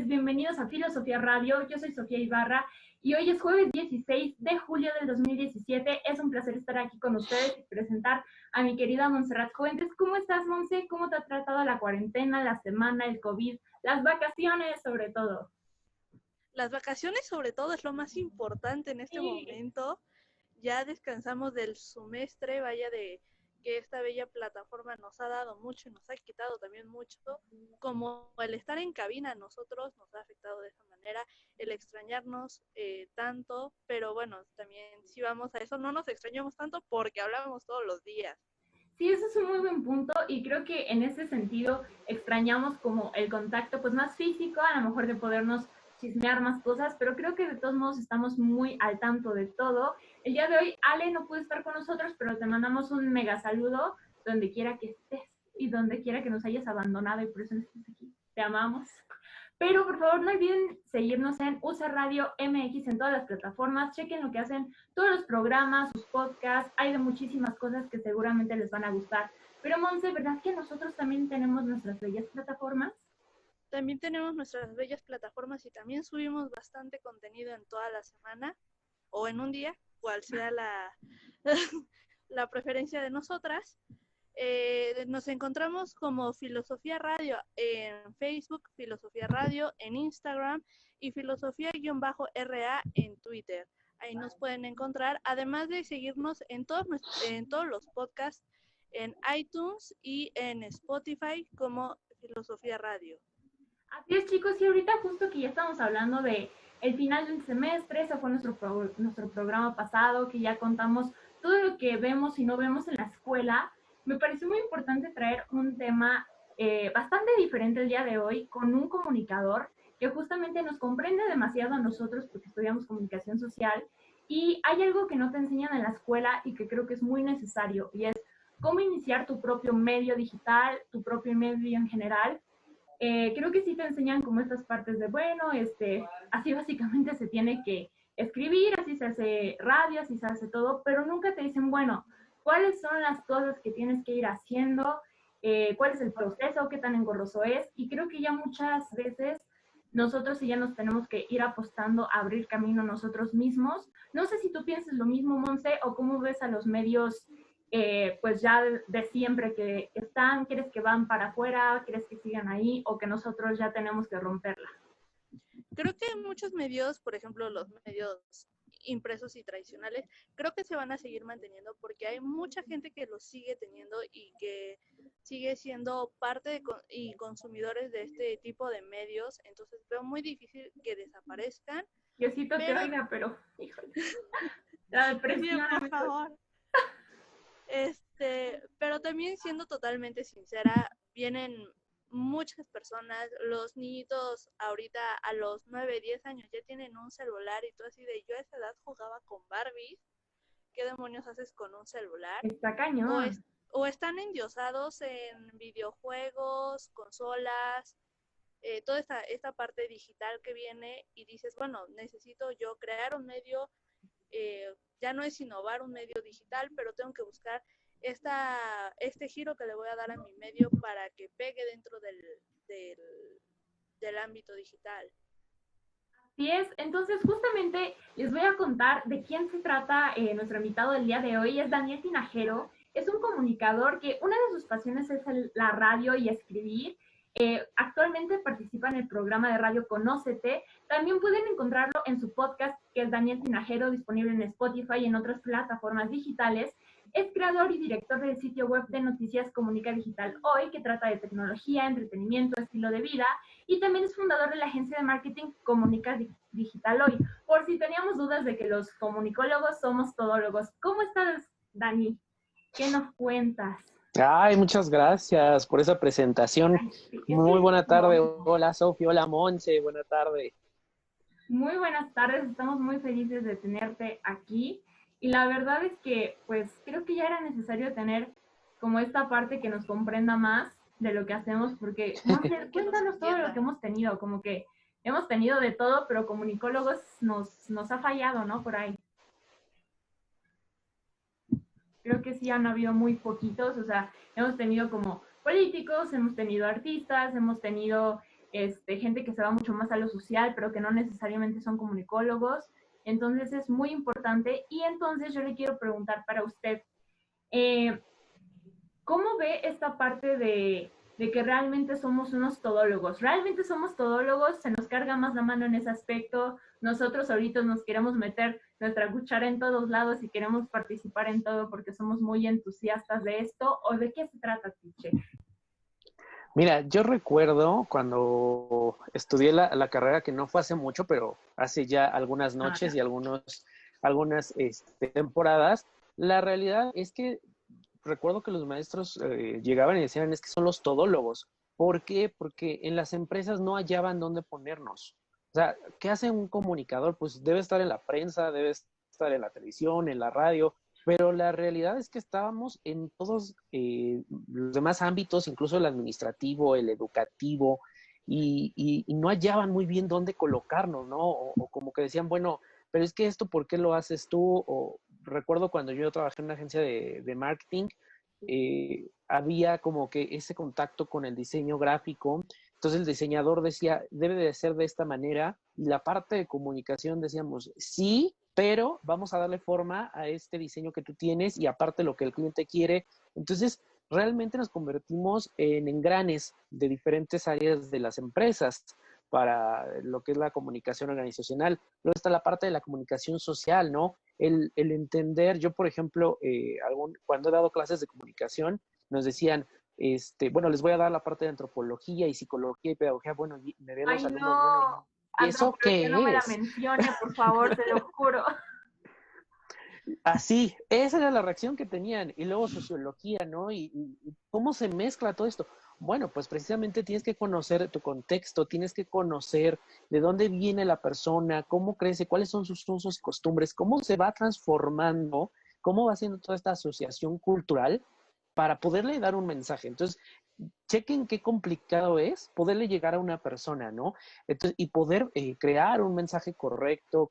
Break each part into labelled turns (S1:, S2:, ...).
S1: noches, bienvenidos a Filosofía Radio. Yo soy Sofía Ibarra y hoy es jueves 16 de julio del 2017. Es un placer estar aquí con ustedes y presentar a mi querida Montserrat Fuentes. ¿Cómo estás, Monse? ¿Cómo te ha tratado la cuarentena, la semana, el COVID, las vacaciones sobre todo?
S2: Las vacaciones sobre todo es lo más importante en este momento. Ya descansamos del semestre, vaya de que esta bella plataforma nos ha dado mucho y nos ha quitado también mucho, como el estar en cabina a nosotros nos ha afectado de esa manera, el extrañarnos tanto, pero bueno, también si vamos a eso no nos extrañamos tanto porque hablamos todos los días.
S1: Sí, eso es un muy buen punto y creo que en ese sentido extrañamos como el contacto pues más físico, a lo mejor de podernos chismear más cosas, pero creo que de todos modos estamos muy al tanto de todo. El día de hoy Ale no puede estar con nosotros, pero te mandamos un mega saludo donde quiera que estés y donde quiera que nos hayas abandonado y por eso no estés aquí. Te amamos. Pero por favor no olviden seguirnos en USA Radio MX en todas las plataformas, chequen lo que hacen todos los programas, sus podcasts, hay de muchísimas cosas que seguramente les van a gustar. Pero Monse, ¿verdad que nosotros también tenemos nuestras bellas plataformas?
S2: También tenemos nuestras bellas plataformas y también subimos bastante contenido en toda la semana o en un día, cual sea la preferencia de nosotras. Nos encontramos como Filosofía Radio en Facebook, Filosofía Radio en Instagram y Filosofía-RA en Twitter. Ahí nos pueden encontrar, además de seguirnos en todos los podcasts, en iTunes y en Spotify como Filosofía Radio.
S1: Así es, chicos, y ahorita justo que ya estamos hablando de el final del semestre, ese fue nuestro programa pasado, que ya contamos todo lo que vemos y no vemos en la escuela. Me pareció muy importante traer un tema bastante diferente el día de hoy con un comunicador que justamente nos comprende demasiado a nosotros porque estudiamos comunicación social y hay algo que no te enseñan en la escuela y que creo que es muy necesario y es cómo iniciar tu propio medio digital, tu propio medio en general. Creo que sí te enseñan como estas partes de, bueno, así básicamente se tiene que escribir, así se hace radio, así se hace todo, pero nunca te dicen, bueno, cuáles son las cosas que tienes que ir haciendo, cuál es el proceso, qué tan engorroso es, y creo que ya muchas veces nosotros sí ya nos tenemos que ir apostando a abrir camino nosotros mismos. No sé si tú piensas lo mismo, Monse, o cómo ves a los medios pues ya de siempre que están, ¿crees que van para afuera? ¿Crees que sigan ahí? ¿O que nosotros ya tenemos que romperla?
S2: Creo que muchos medios, por ejemplo, los medios impresos y tradicionales, creo que se van a seguir manteniendo porque hay mucha gente que los sigue teniendo y que sigue siendo parte y consumidores de este tipo de medios, entonces veo muy difícil que desaparezcan.
S1: Diosito te oiga, pero híjole, la depresión.
S2: Sí, por favor. Pero también siendo totalmente sincera, vienen muchas personas, los niñitos ahorita a los 9, 10 años ya tienen un celular y tú así de yo a esa edad jugaba con Barbies, ¿qué demonios haces con un celular?
S1: Está cañón.
S2: O están endiosados en videojuegos, consolas, toda esta parte digital que viene y dices, bueno, necesito yo crear un medio, ya no es innovar un medio digital, pero tengo que buscar este giro que le voy a dar a mi medio para que pegue dentro del ámbito digital.
S1: Así es, entonces justamente les voy a contar de quién se trata nuestro invitado del día de hoy. Es Daniel Tinajero, es un comunicador que una de sus pasiones es la radio y escribir. Actualmente participa en el programa de radio Conócete. También pueden encontrarlo en su podcast, que es Daniel Tinajero, disponible en Spotify y en otras plataformas digitales. Es creador y director del sitio web de noticias Comunica Digital Hoy, que trata de tecnología, entretenimiento, estilo de vida, y también es fundador de la agencia de marketing Comunica Digital Hoy. Por si teníamos dudas de que los comunicólogos somos todólogos. ¿Cómo estás, Dani? ¿Qué nos cuentas?
S3: Ay, muchas gracias por esa presentación.
S1: Ay, sí,
S3: Muy buena tarde.
S1: no.
S3: Hola, Sofía. Hola, Monse. Buena tarde.
S1: Muy buenas tardes, estamos muy felices de tenerte aquí. Y la verdad es que, pues, creo que ya era necesario tener como esta parte que nos comprenda más de lo que hacemos, porque, Monse, cuéntanos todo lo que hemos tenido, como que hemos tenido de todo, pero comunicólogos nos ha fallado, ¿no? Por ahí. Creo que sí han habido muy poquitos, o sea, hemos tenido como políticos, hemos tenido artistas, hemos tenido gente que se va mucho más a lo social, pero que no necesariamente son comunicólogos. Entonces es muy importante. Y entonces yo le quiero preguntar para usted, eh, ¿cómo ve esta parte de que realmente somos unos todólogos? ¿Realmente somos todólogos? ¿Se nos carga más la mano en ese aspecto? Nosotros ahorita nos queremos meter nuestra cuchara en todos lados y queremos participar en todo porque somos muy entusiastas de esto. ¿O de qué se trata, Tiche?
S3: Mira, yo recuerdo cuando estudié la carrera, que no fue hace mucho, pero hace ya algunas noches y algunas temporadas, la realidad es que recuerdo que los maestros llegaban y decían, es que son los todólogos. ¿Por qué? Porque en las empresas no hallaban dónde ponernos. O sea, ¿qué hace un comunicador? Pues debe estar en la prensa, debe estar en la televisión, en la radio, pero la realidad es que estábamos en todos los demás ámbitos, incluso el administrativo, el educativo, y no hallaban muy bien dónde colocarnos, ¿no? O como que decían, bueno, pero es que esto, ¿por qué lo haces tú? O recuerdo cuando yo trabajé en una agencia de marketing, había como que ese contacto con el diseño gráfico. Entonces el diseñador decía, debe de ser de esta manera, y la parte de comunicación decíamos, sí, pero vamos a darle forma a este diseño que tú tienes y aparte lo que el cliente quiere. Entonces, realmente nos convertimos en engranes de diferentes áreas de las empresas para lo que es la comunicación organizacional. Luego está la parte de la comunicación social, ¿no? El entender, yo por ejemplo, cuando he dado clases de comunicación, nos decían, bueno, les voy a dar la parte de antropología y psicología y pedagogía, bueno, y me ven los
S1: Ay,
S3: alumnos, bueno,
S1: no,
S3: ¿y eso
S1: antropología no me
S3: qué
S1: la
S3: es?
S1: mencione, por favor, se lo juro.
S3: Así, esa era la reacción que tenían. Y luego sociología, ¿no? Y cómo se mezcla todo esto. Bueno, pues precisamente tienes que conocer tu contexto, tienes que conocer de dónde viene la persona, cómo crece, cuáles son sus usos y costumbres, cómo se va transformando, cómo va haciendo toda esta asociación cultural para poderle dar un mensaje. Entonces, chequen qué complicado es poderle llegar a una persona, ¿no? Entonces, y poder crear un mensaje correcto,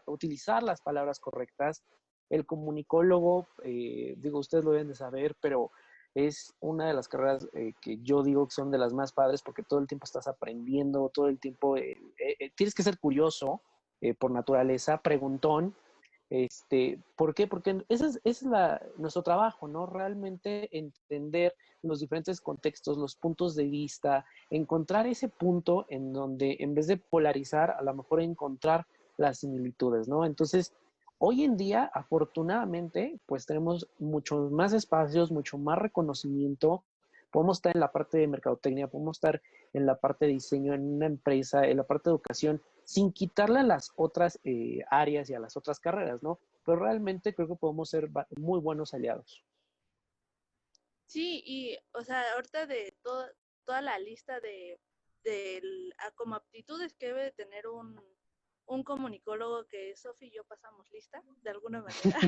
S3: utilizar las palabras correctas. El comunicólogo, digo, ustedes lo deben de saber, pero es una de las carreras que yo digo que son de las más padres porque todo el tiempo estás aprendiendo, todo el tiempo tienes que ser curioso por naturaleza, preguntón. ¿Por qué? Porque ese es nuestro trabajo, ¿no? Realmente entender los diferentes contextos, los puntos de vista, encontrar ese punto en donde en vez de polarizar, a lo mejor encontrar las similitudes, ¿no? Entonces, hoy en día, afortunadamente, pues tenemos muchos más espacios, mucho más reconocimiento. Podemos estar en la parte de mercadotecnia, podemos estar en la parte de diseño en una empresa, en la parte de educación, sin quitarle a las otras áreas y a las otras carreras, ¿no? Pero realmente creo que podemos ser muy buenos aliados.
S2: Sí, y, o sea, ahorita de toda la lista como aptitudes que debe de tener un comunicólogo, que Sofi y yo pasamos lista, de alguna manera.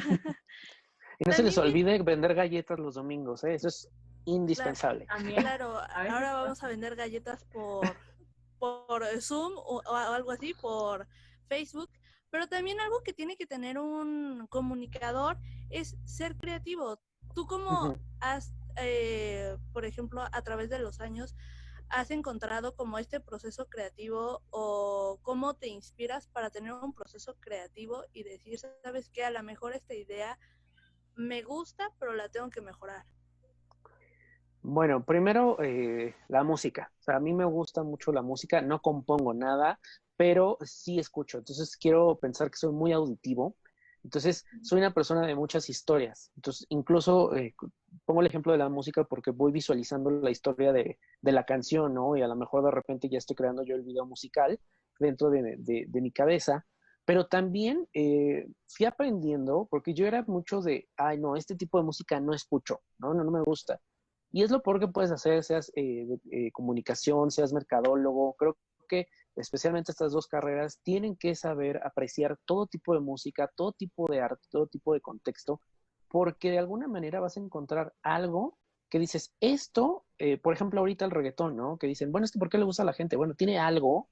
S3: Y no se les
S2: También,
S3: olvide vender galletas los domingos, ¿eh? Eso es indispensable.
S1: También,
S2: claro,
S1: a veces
S2: ahora vamos a vender galletas por Zoom o algo así, por Facebook, pero también algo que tiene que tener un comunicador es ser creativo. ¿Tú cómo
S3: Ujú.
S2: has, por ejemplo, a través de los años, has encontrado como este proceso creativo o cómo te inspiras para tener un proceso creativo y decir, sabes qué, a lo mejor esta idea me gusta, pero la tengo que mejorar?
S3: Bueno, primero la música. O sea, a mí me gusta mucho la música, no compongo nada, pero sí escucho. Entonces quiero pensar que soy muy auditivo. Entonces soy una persona de muchas historias. Entonces incluso pongo el ejemplo de la música porque voy visualizando la historia de la canción, ¿no? Y a lo mejor de repente ya estoy creando yo el video musical dentro de mi cabeza. Pero también fui aprendiendo, porque yo era mucho de, ay, no, este tipo de música no escucho, no me gusta. Y es lo peor que puedes hacer, seas comunicación, seas mercadólogo. Creo que especialmente estas dos carreras tienen que saber apreciar todo tipo de música, todo tipo de arte, todo tipo de contexto, porque de alguna manera vas a encontrar algo que dices, esto, por ejemplo, ahorita el reggaetón, ¿no? Que dicen, bueno, ¿por qué le gusta a la gente? Bueno, tiene algo,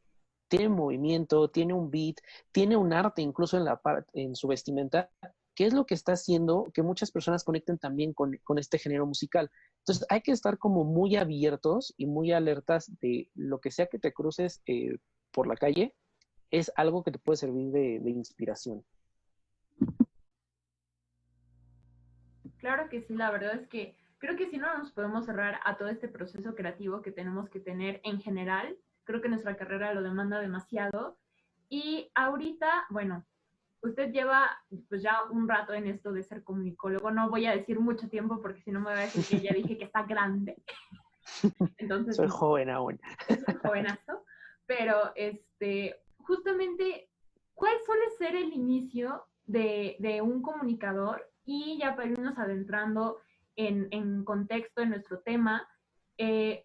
S3: tiene movimiento, tiene un beat, tiene un arte incluso en su vestimenta, que es lo que está haciendo que muchas personas conecten también con este género musical. Entonces hay que estar como muy abiertos y muy alertas de lo que sea que te cruces por la calle, es algo que te puede servir de inspiración.
S1: Claro que sí, la verdad es que creo que si no nos podemos cerrar a todo este proceso creativo que tenemos que tener en general. Creo que nuestra carrera lo demanda demasiado. Y ahorita, bueno, usted lleva pues ya un rato en esto de ser comunicólogo. No voy a decir mucho tiempo porque si no me va a decir que ya dije que está grande. Entonces,
S3: Soy joven aún.
S1: es un jovenazo. Pero justamente, ¿cuál suele ser el inicio de un comunicador? Y ya para irnos adentrando en contexto en nuestro tema,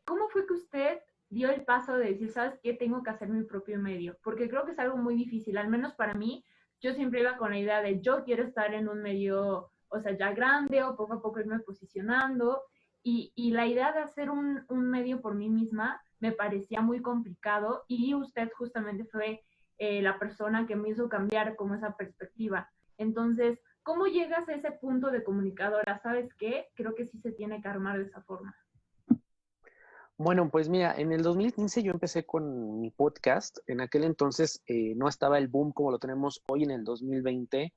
S1: ¿cómo fue que usted dio el paso de decir, sabes qué, tengo que hacer mi propio medio? Porque creo que es algo muy difícil, al menos para mí. Yo siempre iba con la idea de yo quiero estar en un medio, o sea, ya grande o poco a poco irme posicionando. Y la idea de hacer un medio por mí misma me parecía muy complicado y usted justamente fue la persona que me hizo cambiar como esa perspectiva. Entonces, ¿cómo llegas a ese punto de comunicadora? ¿Sabes qué? Creo que sí se tiene que armar de esa forma.
S3: Bueno, pues mira, en el 2015 yo empecé con mi podcast. En aquel entonces no estaba el boom como lo tenemos hoy en el 2020.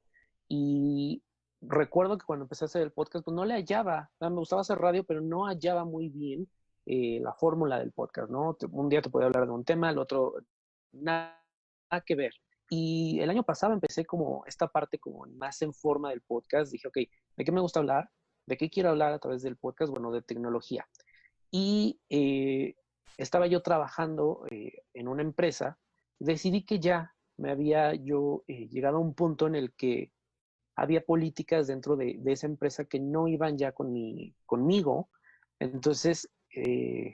S3: Y recuerdo que cuando empecé a hacer el podcast, pues no le hallaba. O sea, me gustaba hacer radio, pero no hallaba muy bien la fórmula del podcast, ¿no? Un día te podía hablar de un tema, el otro nada que ver. Y el año pasado empecé como esta parte como más en forma del podcast. Dije, ok, ¿de qué me gusta hablar? ¿De qué quiero hablar a través del podcast? Bueno, de tecnología. Y estaba yo trabajando en una empresa. Decidí que ya me había yo llegado a un punto en el que había políticas dentro de esa empresa que no iban ya conmigo. Entonces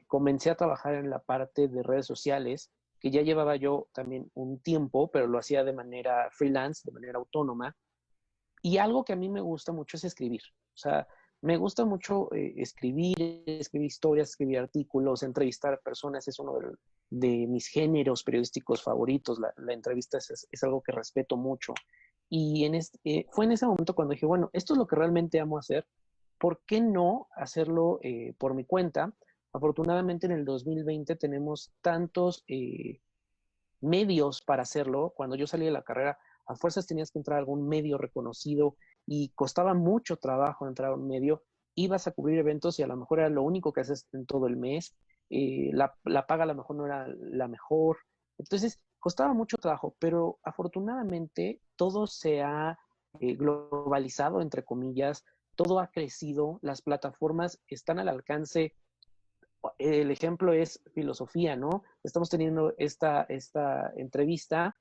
S3: comencé a trabajar en la parte de redes sociales, que ya llevaba yo también un tiempo, pero lo hacía de manera freelance, de manera autónoma. Y algo que a mí me gusta mucho es escribir. O sea, me gusta mucho escribir historias, escribir artículos, entrevistar a personas. Es uno de mis géneros periodísticos favoritos. La entrevista es algo que respeto mucho. Y fue en ese momento cuando dije, bueno, esto es lo que realmente amo hacer. ¿Por qué no hacerlo por mi cuenta? Afortunadamente en el 2020 tenemos tantos medios para hacerlo. Cuando yo salí de la carrera, a fuerzas tenías que entrar a algún medio reconocido y costaba mucho trabajo entrar a un medio. Ibas a cubrir eventos y a lo mejor era lo único que haces en todo el mes. La paga a lo mejor no era la mejor. Entonces, costaba mucho trabajo, pero afortunadamente todo se ha globalizado, entre comillas, todo ha crecido, las plataformas están al alcance. El ejemplo es filosofía, ¿no? Estamos teniendo esta entrevista,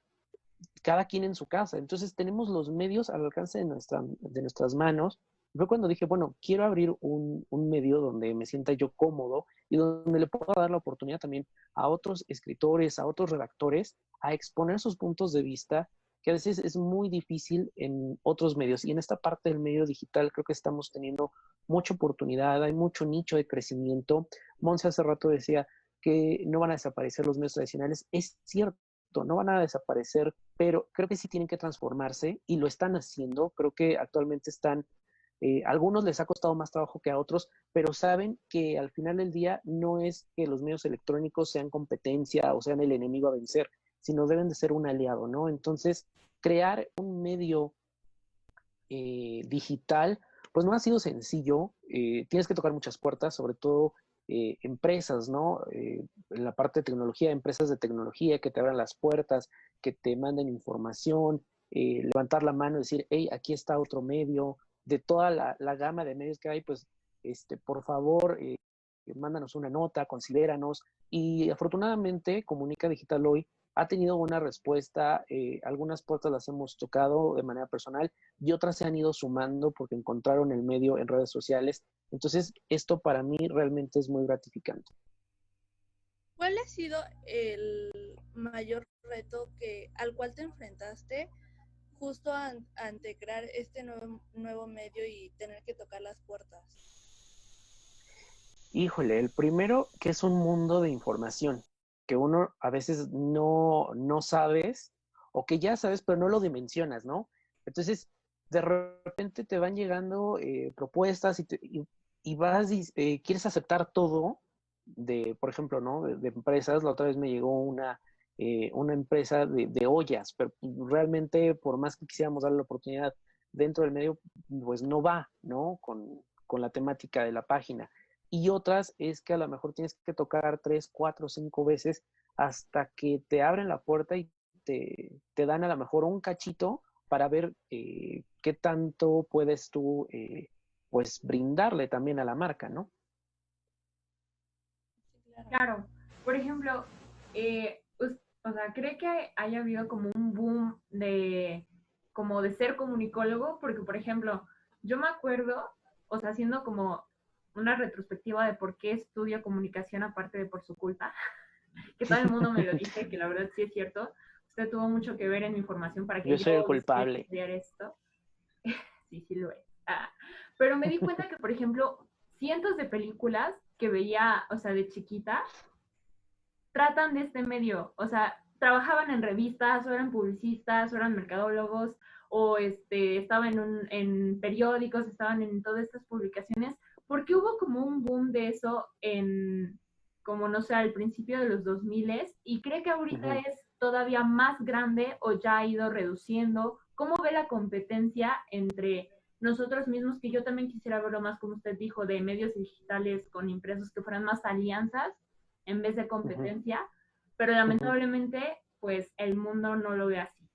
S3: cada quien en su casa. Entonces tenemos los medios al alcance de nuestras manos. Fue cuando dije, bueno, quiero abrir un medio donde me sienta yo cómodo y donde le pueda dar la oportunidad también a otros escritores, a otros redactores, a exponer sus puntos de vista, que a veces es muy difícil en otros medios. Y en esta parte del medio digital creo que estamos teniendo mucha oportunidad, hay mucho nicho de crecimiento. Monse hace rato decía que no van a desaparecer los medios tradicionales. Es cierto, no van a desaparecer, pero creo que sí tienen que transformarse y lo están haciendo. Creo que actualmente a algunos les ha costado más trabajo que a otros, pero saben que al final del día no es que los medios electrónicos sean competencia o sean el enemigo a vencer, sino deben de ser un aliado, ¿no? Entonces, crear un medio digital, pues no ha sido sencillo. Tienes que tocar muchas puertas, sobre todo empresas, ¿no? En la parte de tecnología, empresas de tecnología que te abran las puertas, que te manden información, levantar la mano y decir, hey, aquí está otro medio. De toda la gama de medios que hay, pues, por favor, mándanos una nota, considéranos. Y afortunadamente, Comunica Digital hoy ha tenido una respuesta. Algunas puertas las hemos tocado de manera personal y otras se han ido sumando porque encontraron el medio en redes sociales. Entonces, esto para mí realmente es muy gratificante.
S2: ¿Cuál ha sido el mayor reto al cual te enfrentaste justo ante crear este nuevo medio y tener que tocar las puertas?
S3: Híjole, el primero que es un mundo de información que uno a veces no sabes o que ya sabes pero no lo dimensionas, ¿no? Entonces, de repente te van llegando propuestas y y vas y quieres aceptar todo de, por ejemplo, ¿no? De empresas. La otra vez me llegó una empresa de ollas, pero realmente por más que quisiéramos darle la oportunidad dentro del medio, pues no va, ¿no? Con la temática de la página. Y otras es que a lo mejor tienes que tocar 3, 4, 5 veces hasta que te abren la puerta y te dan a lo mejor un cachito para ver qué tanto puedes tú, pues, brindarle también a la marca, ¿no?
S1: Claro, por ejemplo, o sea, ¿cree que haya habido como un boom de como de ser comunicólogo? Porque, por ejemplo, yo me acuerdo, o sea, haciendo como una retrospectiva de por qué estudio comunicación aparte de por su culpa, que todo el mundo me lo dice, que la verdad sí es cierto. Usted tuvo mucho que ver en mi formación para que
S3: Yo soy el
S1: yo decidiera
S3: culpable.
S1: estudiar esto. Sí, sí lo es. Pero me di cuenta que, por ejemplo, cientos de películas que veía, o sea, de chiquita, tratan de este medio, o sea, trabajaban en revistas, o eran publicistas, o eran mercadólogos, o estaban en periódicos, estaban en todas estas publicaciones, porque hubo como un boom de eso en, como no sé, al principio de los 2000 y cree que ahorita
S3: Ujú.
S1: es todavía más grande o ya ha ido reduciendo. ¿Cómo ve la competencia entre nosotros mismos, que yo también quisiera verlo más, como usted dijo, de medios digitales con impresos que fueran más alianzas en vez de
S3: Ujú.
S1: competencia, pero
S3: Ujú.
S1: lamentablemente, pues el mundo no lo ve así.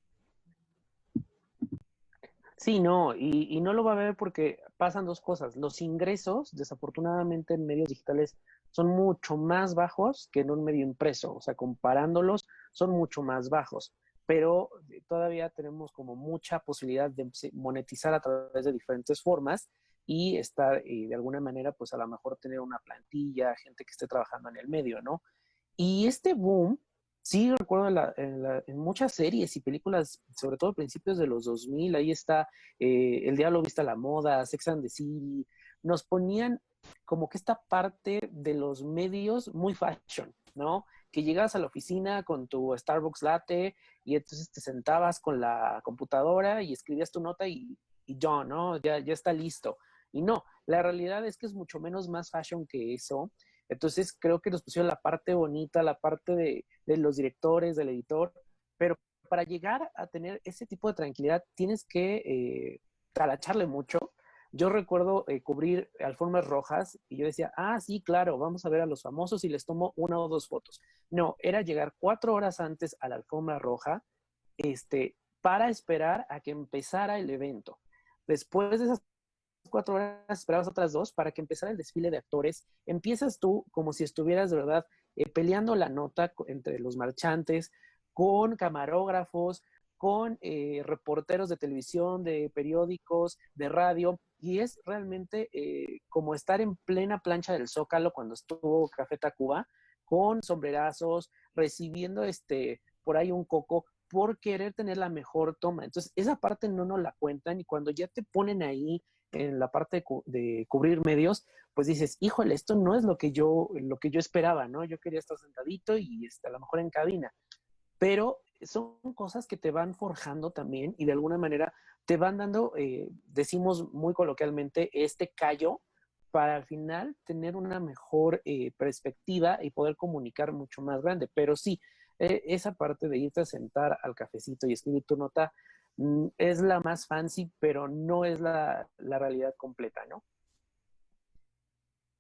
S3: Sí, no, y no lo va a ver porque pasan dos cosas. Los ingresos, desafortunadamente, en medios digitales son mucho más bajos que en un medio impreso. O sea, comparándolos, son mucho más bajos. Pero todavía tenemos como mucha posibilidad de monetizar a través de diferentes formas y estar, de alguna manera, pues a lo mejor tener una plantilla, gente que esté trabajando en el medio, ¿no? Y este boom, sí recuerdo en muchas series y películas, sobre todo a principios de los 2000, ahí está El Diablo Viste a la Moda, Sex and the City, nos ponían como que esta parte de los medios muy fashion, ¿no? Que llegabas a la oficina con tu Starbucks latte y entonces te sentabas con la computadora y escribías tu nota y ya, ¿no? Ya está listo. Y no, la realidad es que es mucho menos más fashion que eso. Entonces creo que nos pusieron la parte bonita, la parte de los directores, del editor, pero para llegar a tener ese tipo de tranquilidad tienes que talacharle mucho. Yo recuerdo cubrir alfombras rojas y yo decía, ah, sí, claro, vamos a ver a los famosos y les tomo 1 o 2 fotos. No, era llegar 4 horas antes a la alfombra roja, para esperar a que empezara el evento. Después de esas 4 horas, esperabas otras 2 para que empezara el desfile de actores. Empiezas tú como si estuvieras de verdad peleando la nota entre los marchantes, con camarógrafos, con reporteros de televisión, de periódicos, de radio, y es realmente como estar en plena plancha del Zócalo cuando estuvo Café Tacuba, con sombrerazos, recibiendo por ahí un coco por querer tener la mejor toma. Entonces, esa parte no nos la cuentan y cuando ya te ponen ahí en la parte de cubrir medios, pues dices, híjole, esto no es lo que yo esperaba, ¿no? Yo quería estar sentadito y a lo mejor en cabina, pero son cosas que te van forjando también y de alguna manera te van dando, decimos muy coloquialmente, este callo para al final tener una mejor perspectiva y poder comunicar mucho más grande. Pero sí, esa parte de irte a sentar al cafecito y escribir tu nota es la más fancy, pero no es la realidad completa, ¿no?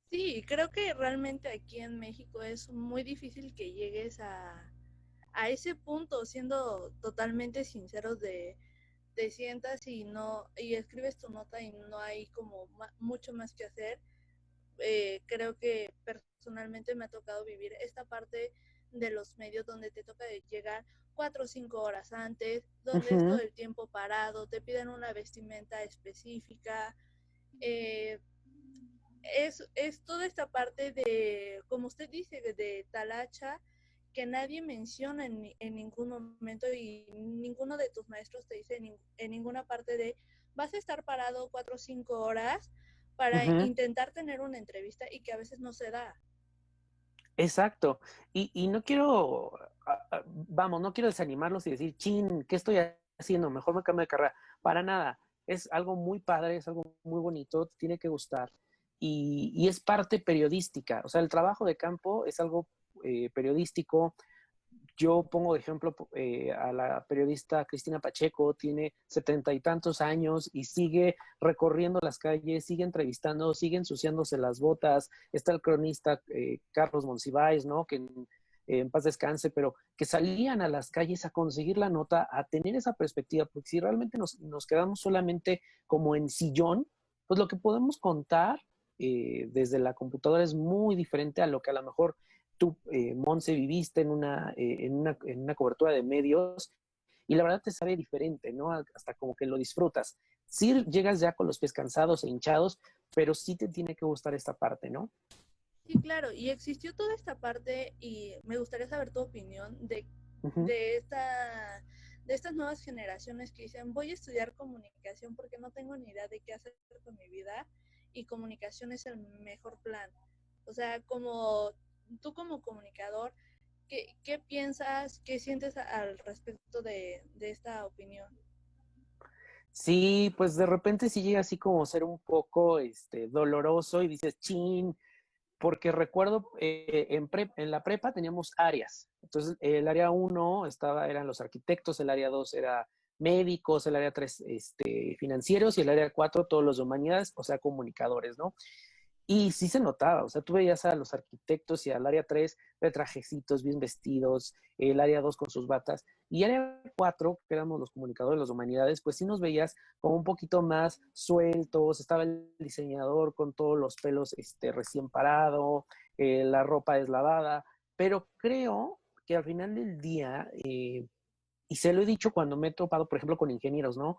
S2: Sí, creo que realmente aquí en México es muy difícil que llegues a ese punto, siendo totalmente sinceros de te sientas y no y escribes tu nota y no hay como mucho más que hacer. Creo que personalmente me ha tocado vivir esta parte de los medios donde te toca llegar 4 o 5 horas antes, donde es todo
S3: Ujú.
S2: el tiempo parado, te piden una vestimenta específica. eh, es toda esta parte de, como usted dice, de talacha, que nadie menciona en ningún momento y ninguno de tus maestros te dice en ninguna parte de vas a estar parado 4 o 5 horas para
S3: Ujú.
S2: intentar tener una entrevista y que a veces no se da.
S3: Exacto. Y no quiero, vamos, no quiero desanimarlos y decir, chin, ¿qué estoy haciendo? Mejor me cambio de carrera. Para nada. Es algo muy padre, es algo muy bonito, te tiene que gustar. y es parte periodística. O sea, el trabajo de campo es algo periodístico. Yo pongo de ejemplo a la periodista Cristina Pacheco, tiene 70 y tantos años y sigue recorriendo las calles, sigue entrevistando, sigue ensuciándose las botas. Está el cronista Carlos Monsiváis, ¿no? Que en paz descanse, pero que salían a las calles a conseguir la nota, a tener esa perspectiva, porque si realmente nos quedamos solamente como en sillón, pues lo que podemos contar desde la computadora es muy diferente a lo que a lo mejor tú, Monse, viviste en una cobertura de medios y la verdad te sabe diferente, ¿no? Hasta como que lo disfrutas. Sí llegas ya con los pies cansados e hinchados, pero sí te tiene que gustar esta parte, ¿no?
S2: Sí, claro, y existió toda esta parte y me gustaría saber tu opinión de esta de estas nuevas generaciones que dicen voy a estudiar comunicación porque no tengo ni idea de qué hacer con mi vida y comunicación es el mejor plan. O sea, como tú como comunicador, ¿qué piensas, qué sientes al respecto de esta opinión?
S3: Sí, pues de repente sí llega así como a ser un poco doloroso y dices, chin, porque recuerdo en la prepa teníamos áreas. Entonces, el área 1 eran los arquitectos, el área 2 era médicos, el área 3 financieros y el área 4 todos los de humanidades, o sea, comunicadores, ¿no? Y sí se notaba, o sea, tú veías a los arquitectos y al área 3 de trajecitos bien vestidos, el área 2 con sus batas, y área 4, que éramos los comunicadores de las humanidades, pues sí nos veías como un poquito más sueltos, estaba el diseñador con todos los pelos recién parado, la ropa deslavada, pero creo que al final del día, y se lo he dicho cuando me he topado, por ejemplo, con ingenieros, ¿no?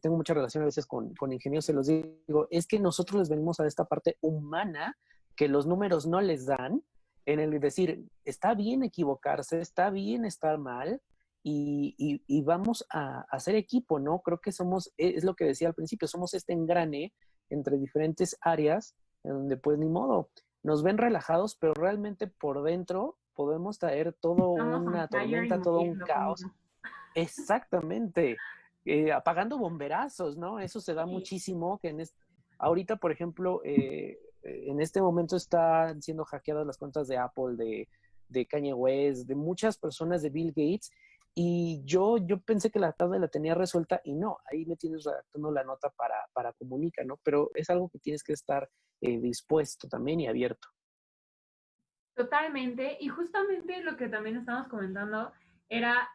S3: Tengo mucha relación a veces con ingenieros, se los digo, es que nosotros les venimos a esta parte humana que los números no les dan, en el decir, está bien equivocarse, está bien estar mal, y vamos a hacer equipo, ¿no? Creo que somos, es lo que decía al principio, somos este engrane entre diferentes áreas, en donde pues ni modo, nos ven relajados, pero realmente por dentro podemos traer todo
S1: Estamos on
S3: una
S1: fire y
S3: tormenta, todo un
S1: muriendo, como
S3: caos. Exactamente, apagando bomberazos, ¿no? Eso se da
S1: sí.
S3: muchísimo, que ahorita, por ejemplo, en este momento están siendo hackeadas las cuentas de Apple, de Kanye West, de muchas personas, de Bill Gates, y yo pensé que la tarde la tenía resuelta y no, ahí me tienes redactando la nota para Comunica, ¿no? Pero es algo que tienes que estar dispuesto también y abierto.
S1: Totalmente, y justamente lo que también estamos comentando era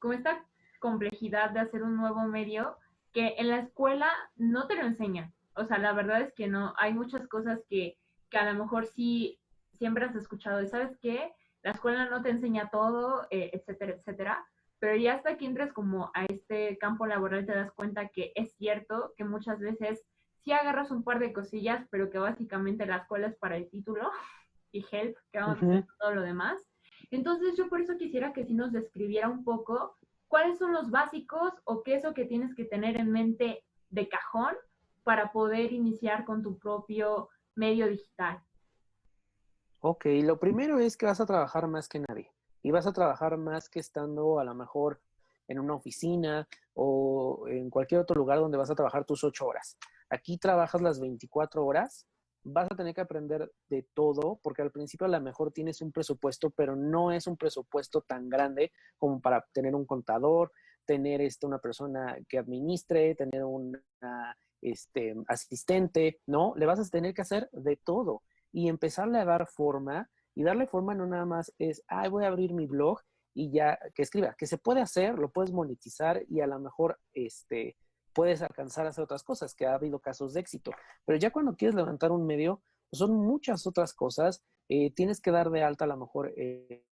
S1: como esta complejidad de hacer un nuevo medio que en la escuela no te lo enseñan. O sea, la verdad es que no, hay muchas cosas que a lo mejor sí siempre has escuchado y sabes qué, la escuela no te enseña todo, etcétera, etcétera, pero ya hasta que entres como a este campo laboral te das cuenta que es cierto que muchas veces sí agarras un par de cosillas, pero que básicamente la escuela es para el título y Help, que vamos a hacer
S3: Ujú.
S1: todo lo demás. Entonces yo por eso quisiera que sí nos describiera un poco cuáles son los básicos o qué es lo que tienes que tener en mente de cajón para poder iniciar con tu propio medio digital.
S3: Ok, lo primero es que vas a trabajar más que nadie y vas a trabajar más que estando a lo mejor en una oficina o en cualquier otro lugar donde vas a trabajar tus 8 horas. Aquí trabajas las 24 horas, vas a tener que aprender de todo porque al principio a lo mejor tienes un presupuesto, pero no es un presupuesto tan grande como para tener un contador, tener una persona que administre, tener una asistente, ¿no? Le vas a tener que hacer de todo y empezarle a dar forma, y darle forma no nada más es, ay, voy a abrir mi blog y ya que escriba, que se puede hacer, lo puedes monetizar y a lo mejor puedes alcanzar a hacer otras cosas, que ha habido casos de éxito. Pero ya cuando quieres levantar un medio, pues son muchas otras cosas. Tienes que dar de alta a lo mejor eh,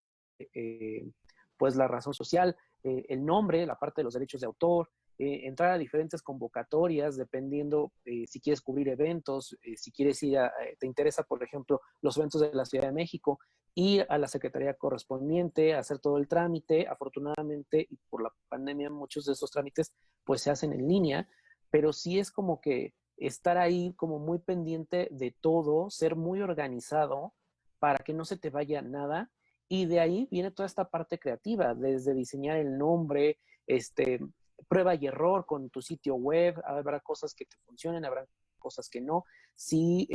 S3: pues la razón social, el nombre, la parte de los derechos de autor, entrar a diferentes convocatorias dependiendo si quieres cubrir eventos, si quieres te interesa, por ejemplo, los eventos de la Ciudad de México, ir a la secretaría correspondiente, hacer todo el trámite. Afortunadamente, y por la pandemia, muchos de esos trámites pues se hacen en línea, pero sí es como que estar ahí como muy pendiente de todo, ser muy organizado para que no se te vaya nada. Y de ahí viene toda esta parte creativa, desde diseñar el nombre, prueba y error con tu sitio web, habrá cosas que te funcionen, habrá cosas que no. Si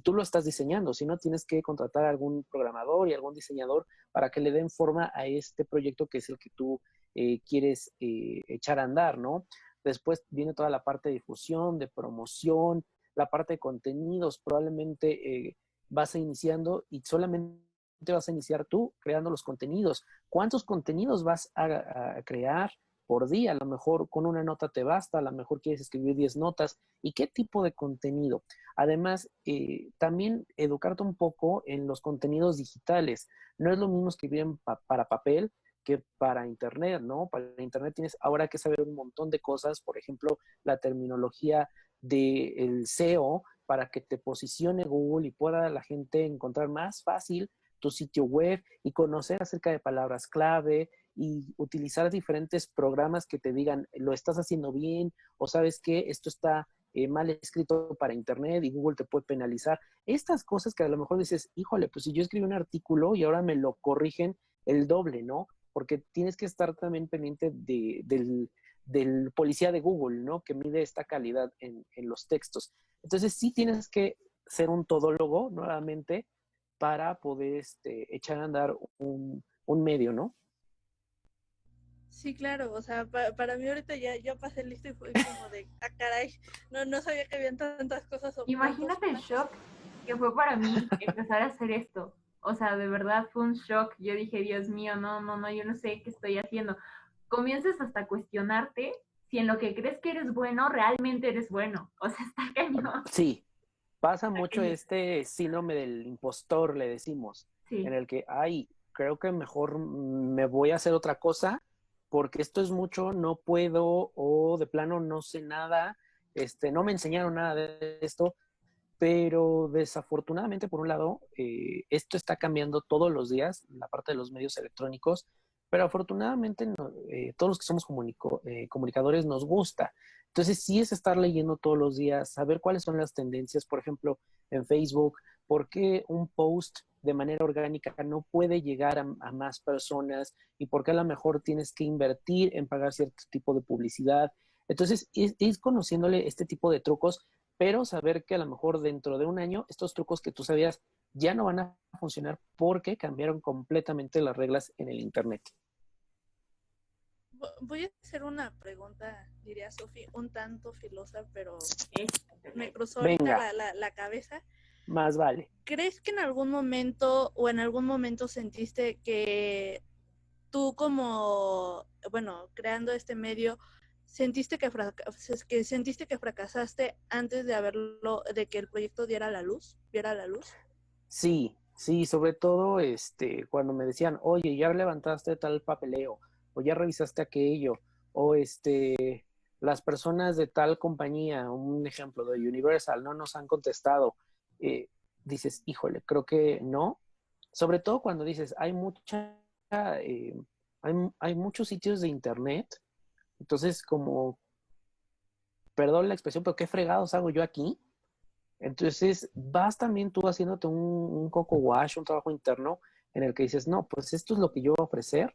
S3: tú lo estás diseñando, si no, tienes que contratar a algún programador y algún diseñador para que le den forma a este proyecto que es el que tú quieres echar a andar, ¿no? Después viene toda la parte de difusión, de promoción, la parte de contenidos. Probablemente vas iniciando y solamente vas a iniciar tú creando los contenidos. ¿Cuántos contenidos vas a crear por día? A lo mejor con una nota te basta, a lo mejor quieres escribir 10 notas. ¿Y qué tipo de contenido? Además, también educarte un poco en los contenidos digitales. No es lo mismo escribir para papel que para internet, ¿no? Para internet tienes ahora que saber un montón de cosas, por ejemplo, la terminología del SEO para que te posicione Google y pueda la gente encontrar más fácil tu sitio web y conocer acerca de palabras clave y utilizar diferentes programas que te digan, lo estás haciendo bien o sabes que esto está mal escrito para internet y Google te puede penalizar. Estas cosas que a lo mejor dices, híjole, pues si yo escribí un artículo y ahora me lo corrigen el doble, ¿no? Porque tienes que estar también pendiente del policía de Google, ¿no? Que mide esta calidad en los textos. Entonces sí tienes que ser un todólogo nuevamente para poder echar a andar un medio, ¿no?
S2: Sí, claro, o sea, para mí ahorita ya pasé listo y fue como de, caray, no sabía que habían tantas cosas o tantos
S1: Imagínate el
S2: pasos.
S1: shock que fue para mí empezar a hacer esto. O sea, de verdad fue un shock. Yo dije, Dios mío, no, yo no sé qué estoy haciendo. Comienzas hasta a cuestionarte si en lo que crees que eres bueno, realmente eres bueno. O sea, está cañón.
S3: Sí, pasa
S1: Está
S3: mucho
S1: cañón.
S3: este síndrome del impostor, le decimos, en
S1: Sí,
S3: el que, ay, creo que mejor me voy a hacer otra cosa porque esto es mucho, no puedo o de plano no sé nada, no me enseñaron nada de esto, pero desafortunadamente, por un lado, esto está cambiando todos los días, la parte de los medios electrónicos, pero afortunadamente todos los que somos comunicadores nos gusta. Entonces, sí es estar leyendo todos los días, saber cuáles son las tendencias, por ejemplo, en Facebook, por qué un post de manera orgánica no puede llegar a más personas y por qué a lo mejor tienes que invertir en pagar cierto tipo de publicidad. Entonces, es conociéndole este tipo de trucos, pero saber que a lo mejor dentro de un año estos trucos que tú sabías ya no van a funcionar porque cambiaron completamente las reglas en el Internet.
S2: Voy a hacer una pregunta, diría Sofi, un tanto filosa, pero me cruzó ahorita
S3: Venga,
S2: la cabeza.
S3: más vale.
S2: ¿Crees que en algún momento o en algún momento sentiste que tú como, bueno, creando este medio, sentiste que fracasaste antes de haberlo, de que el proyecto viera la luz?
S3: Sí, sí, sobre todo cuando me decían, oye, ya levantaste tal papeleo, o ya revisaste aquello, o las personas de tal compañía, un ejemplo de Universal, no nos han contestado. Eh, Dices, híjole, creo que no. Sobre todo cuando dices, eh, hay muchos sitios de internet, entonces como, perdón la expresión, pero qué fregados hago yo aquí. Entonces, vas también tú haciéndote un coco wash, un trabajo interno en el que dices, no, pues esto es lo que yo voy a ofrecer,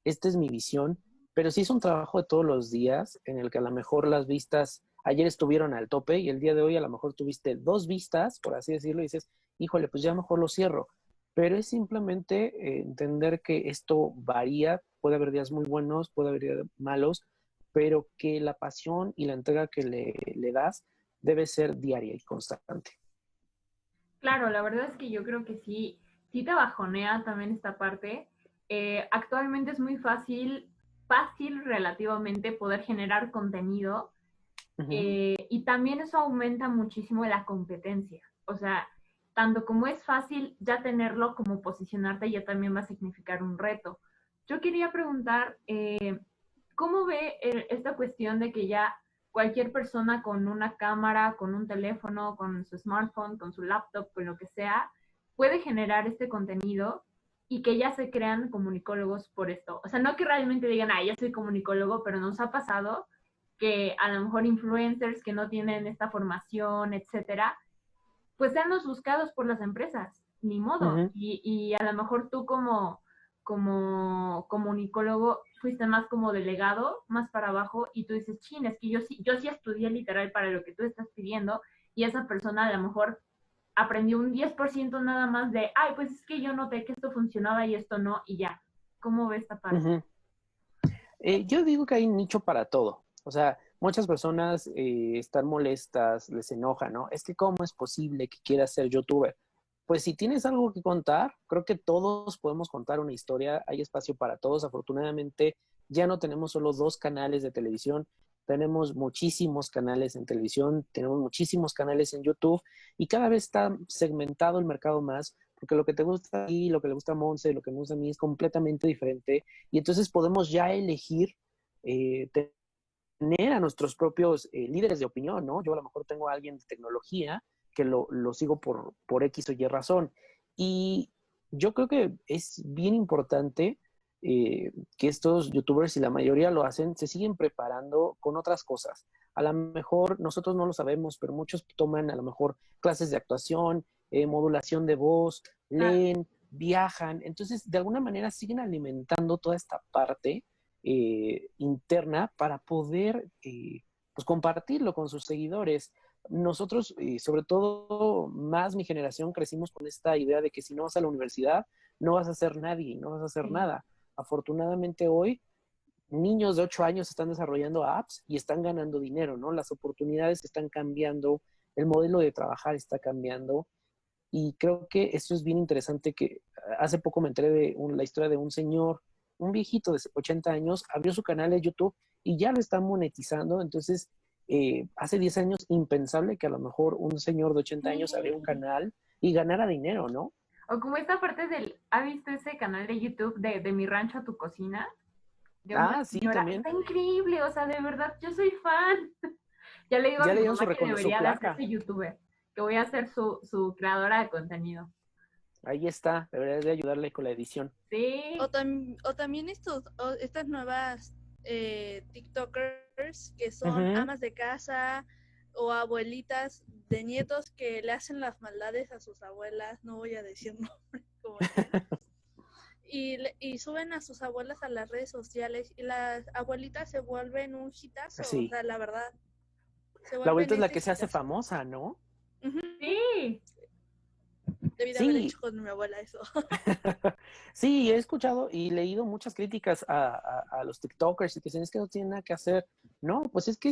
S3: esta es mi visión, pero sí es un trabajo de todos los días en el que a lo mejor las vistas ayer estuvieron al tope y el día de hoy a lo mejor tuviste 2 vistas, por así decirlo, y dices, híjole, pues ya mejor lo cierro. Pero es simplemente entender que esto varía, puede haber días muy buenos, puede haber días malos, pero que la pasión y la entrega que le das debe ser diaria y constante.
S1: claro, la verdad es que yo creo que sí te bajonea también esta parte. Actualmente es muy fácil relativamente poder generar contenido.
S3: Uh-huh.
S1: Y también eso aumenta muchísimo la competencia. O sea, tanto como es fácil ya tenerlo, como posicionarte ya también va a significar un reto. Yo quería preguntar, ¿cómo ve esta cuestión de que ya cualquier persona con una cámara, con un teléfono, con su smartphone, con su laptop, con lo que sea, puede generar este contenido y que ya se crean comunicólogos por esto? O sea, no que realmente digan, ah, ya soy comunicólogo, pero nos ha pasado que a lo mejor influencers que no tienen esta formación, etcétera, pues sean los buscados por las empresas, ni modo.
S3: Uh-huh.
S1: Y a lo mejor tú como comunicólogo fuiste más como delegado, más para abajo, y tú dices, chin, es que yo sí estudié literal para lo que tú estás pidiendo, y esa persona a lo mejor aprendió un 10% nada más de, ay, pues es que yo noté que esto funcionaba y esto no, y ya. ¿Cómo ve esta parte?
S3: Uh-huh. Yo digo que hay nicho para todo. O sea, muchas personas están molestas, les enoja, ¿no? Es que cómo es posible que quieras ser youtuber. Pues si tienes algo que contar, creo que todos podemos contar una historia, hay espacio para todos. Afortunadamente, ya no tenemos solo 2 canales de televisión, tenemos muchísimos canales en televisión, tenemos muchísimos canales en YouTube y cada vez está segmentado el mercado más, porque lo que te gusta a ti, lo que le gusta a Monse, lo que me gusta a mí es completamente diferente y entonces podemos ya elegir eh, tener a nuestros propios líderes de opinión, ¿no? Yo a lo mejor tengo a alguien de tecnología que lo sigo por X o Y razón. Y yo creo que es bien importante que estos youtubers, y la mayoría lo hacen, se siguen preparando con otras cosas. A lo mejor nosotros no lo sabemos, pero muchos toman a lo mejor clases de actuación, modulación de voz, leen, viajan. Entonces, de alguna manera siguen alimentando toda esta parte interna para poder pues compartirlo con sus seguidores. Nosotros, sobre todo más mi generación, crecimos con esta idea de que si no vas a la universidad, no vas a ser nadie, no vas a hacer nada. Afortunadamente hoy, niños de 8 años están desarrollando apps y están ganando dinero, ¿no? Las oportunidades están cambiando, el modelo de trabajar está cambiando y creo que eso es bien interesante que hace poco me enteré de la historia de un señor, un viejito de 80 años, abrió su canal de YouTube y ya lo está monetizando. Entonces, hace 10 años impensable que a lo mejor un señor de 80 años abriera un canal y ganara dinero, ¿no?
S1: O como esta parte del, ¿ha visto ese canal de YouTube de Mi Rancho a tu Cocina? De una
S3: Sí,
S1: señora,
S3: también.
S1: está increíble, o sea, de verdad, yo soy fan. Ya le digo a
S3: Ya
S1: mi
S3: le dieron
S1: mamá que
S3: su
S1: debería de
S3: placa.
S1: hacerse youtuber, que voy a ser su creadora de contenido.
S3: Ahí está, deberías de ayudarle con la edición.
S1: Sí.
S2: O también estas nuevas TikTokers que son
S3: Uh-huh.
S2: amas de casa o abuelitas de nietos que le hacen las maldades a sus abuelas, no voy a decir nombres como ya, y suben a sus abuelas a las redes sociales y las abuelitas se vuelven un hitazo, o
S3: Sí.
S2: sea, la verdad, se
S3: La
S2: vuelven
S3: abuelita es la
S2: ese
S3: que se hace
S2: hitazo.
S3: famosa, ¿no?
S2: Uh-huh.
S1: Sí.
S2: Debí de haber
S3: Sí.
S2: hecho con mi abuela eso.
S3: Sí, he escuchado y leído muchas críticas a los TikTokers y que dicen es que no tienen nada que hacer. No, pues es que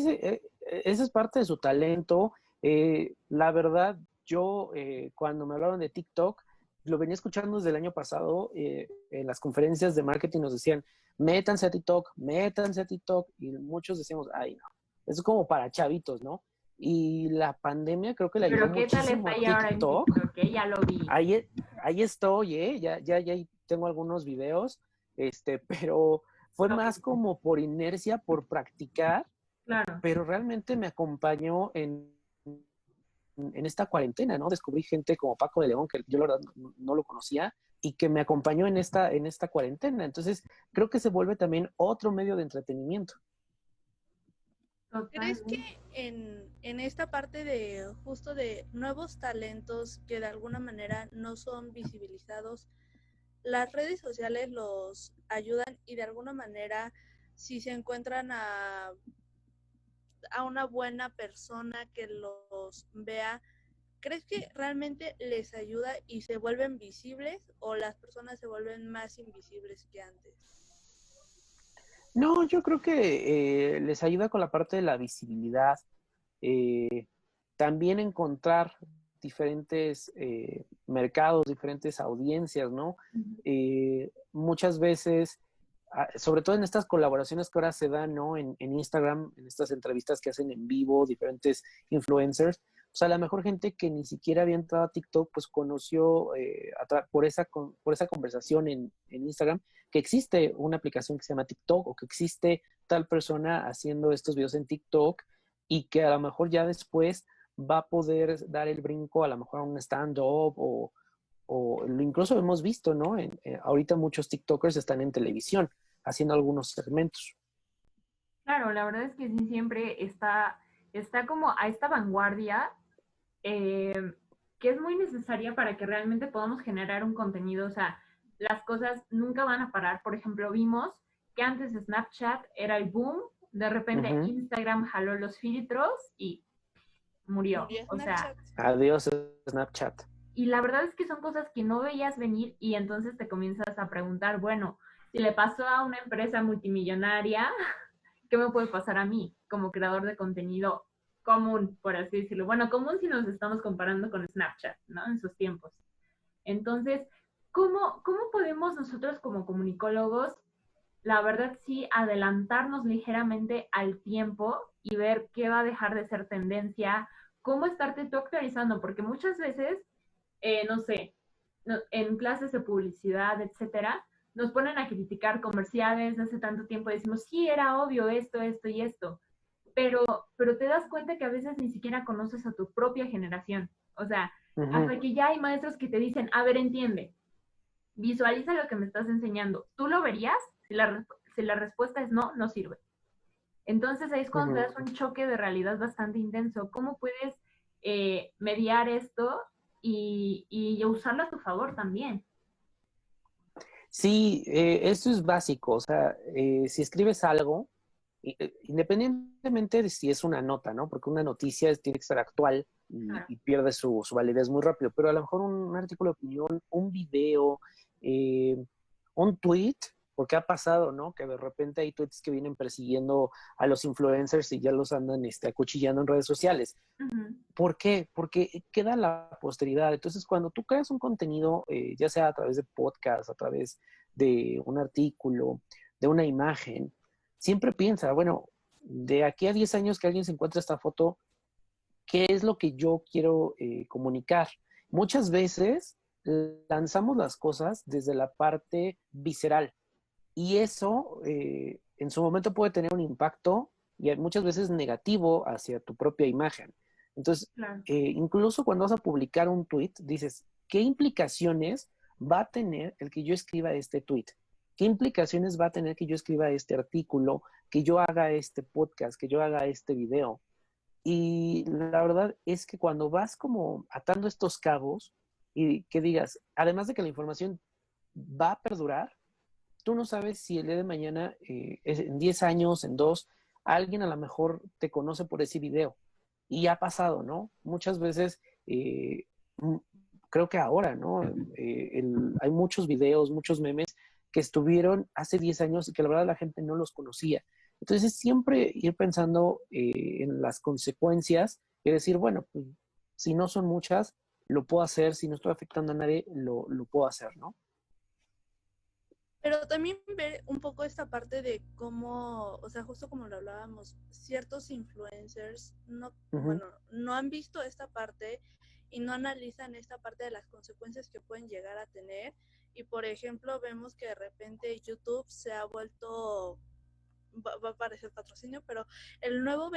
S3: ese es parte de su talento. La verdad, yo cuando me hablaron de TikTok, lo venía escuchando desde el año pasado. En las conferencias de marketing nos decían, métanse a TikTok. Y muchos decíamos, ay, no, eso es como para chavitos, ¿no? Y la pandemia creo que le ayudó
S1: Pero ¿qué tal
S3: muchísimo
S1: está
S3: a
S1: ahí ahora en
S3: TikTok.
S1: TikTok? Ya lo vi.
S3: Ahí estoy, ya tengo algunos videos, pero fue más como por inercia, por practicar,
S1: Claro.
S3: pero realmente me acompañó en esta cuarentena, ¿no? Descubrí gente como Paco de León, que yo la verdad no lo conocía, y que me acompañó en esta cuarentena. Entonces, creo que se vuelve también otro medio de entretenimiento.
S2: ¿Crees que
S1: Totalmente.
S2: en esta parte de justo de nuevos talentos que de alguna manera no son visibilizados, las redes sociales los ayudan y de alguna manera si se encuentran a una buena persona que los vea, ¿crees que realmente les ayuda y se vuelven visibles o las personas se vuelven más invisibles que antes?
S3: No, yo creo que les ayuda con la parte de la visibilidad. También encontrar diferentes mercados, diferentes audiencias, ¿no? Muchas veces, sobre todo en estas colaboraciones que ahora se dan, ¿no? En Instagram, en estas entrevistas que hacen en vivo, diferentes influencers, o sea, la mejor gente que ni siquiera había entrado a TikTok, pues conoció por esa conversación en Instagram que existe una aplicación que se llama TikTok o que existe tal persona haciendo estos videos en TikTok y que a lo mejor ya después va a poder dar el brinco a lo mejor a un stand-up o incluso hemos visto, ¿no? Ahorita muchos TikTokers están en televisión haciendo algunos segmentos.
S1: Claro, la verdad es que sí siempre está como a esta vanguardia que es muy necesaria para que realmente podamos generar un contenido. O sea, las cosas nunca van a parar. Por ejemplo, vimos que antes Snapchat era el boom, de repente
S3: Uh-huh.
S1: Instagram jaló los filtros y murió.
S2: Murió
S1: O sea,
S2: Snapchat.
S3: Adiós, Snapchat.
S1: y la verdad es que son cosas que no veías venir y entonces te comienzas a preguntar, bueno, si le pasó a una empresa multimillonaria, ¿qué me puede pasar a mí como creador de contenido común, por así decirlo? Bueno, común si nos estamos comparando con Snapchat, ¿no? En sus tiempos. Entonces, ¿cómo podemos nosotros como comunicólogos, la verdad sí, adelantarnos ligeramente al tiempo y ver qué va a dejar de ser tendencia? ¿Cómo estarte tú actualizando? Porque muchas veces, no sé, en clases de publicidad, etcétera, nos ponen a criticar comerciales de hace tanto tiempo y decimos, sí, era obvio esto, esto y esto, pero, pero te das cuenta que a veces ni siquiera conoces a tu propia generación. O sea,
S3: Ujú,
S1: hasta que ya hay maestros que te dicen, a ver, entiende, visualiza lo que me estás enseñando. ¿Tú lo verías? Si la respuesta es no, no sirve. Entonces ahí es cuando te
S3: ujú.
S1: das un choque de realidad bastante intenso. ¿Cómo puedes mediar esto y usarlo a tu favor también?
S3: Sí, esto es básico. O sea, si escribes algo, independientemente de si es una nota, ¿no? Porque una noticia tiene que ser actual
S1: Claro.
S3: y pierde su validez muy rápido. Pero a lo mejor un artículo de opinión, un video, eh, un tweet, porque ha pasado, ¿no? Que de repente hay tweets que vienen persiguiendo a los influencers y ya los andan acuchillando en redes sociales.
S1: Uh -huh.
S3: ¿Por qué? Porque queda la posteridad. Entonces, cuando tú creas un contenido, ya sea a través de podcast, a través de un artículo, de una imagen, siempre piensa, bueno, de aquí a 10 años que alguien se encuentre esta foto, ¿qué es lo que yo quiero comunicar? Muchas veces lanzamos las cosas desde la parte visceral y eso en su momento puede tener un impacto y muchas veces negativo hacia tu propia imagen. Entonces,
S1: Claro.
S3: incluso cuando vas a publicar un tweet, dices, ¿qué implicaciones va a tener el que yo escriba este tweet? ¿Qué implicaciones va a tener que yo escriba este artículo, que yo haga este podcast, que yo haga este video? Y la verdad es que cuando vas como atando estos cabos y que digas, además de que la información va a perdurar, tú no sabes si el día de mañana, en 10 años, en 2, alguien a lo mejor te conoce por ese video. Y ha pasado, ¿no? Muchas veces, creo que ahora, ¿no? Hay muchos videos, muchos memes que estuvieron hace 10 años y que la verdad la gente no los conocía. Entonces, siempre ir pensando en las consecuencias y decir, bueno, pues, si no son muchas, lo puedo hacer, si no estoy afectando a nadie, lo puedo hacer, ¿no?
S2: Pero también ver un poco esta parte de cómo, o sea, justo como lo hablábamos, ciertos influencers no,
S3: Ujú.
S2: bueno, no han visto esta parte y no analizan esta parte de las consecuencias que pueden llegar a tener. Y por ejemplo, vemos que de repente YouTube se ha vuelto, va a parecer patrocinio, pero el nuevo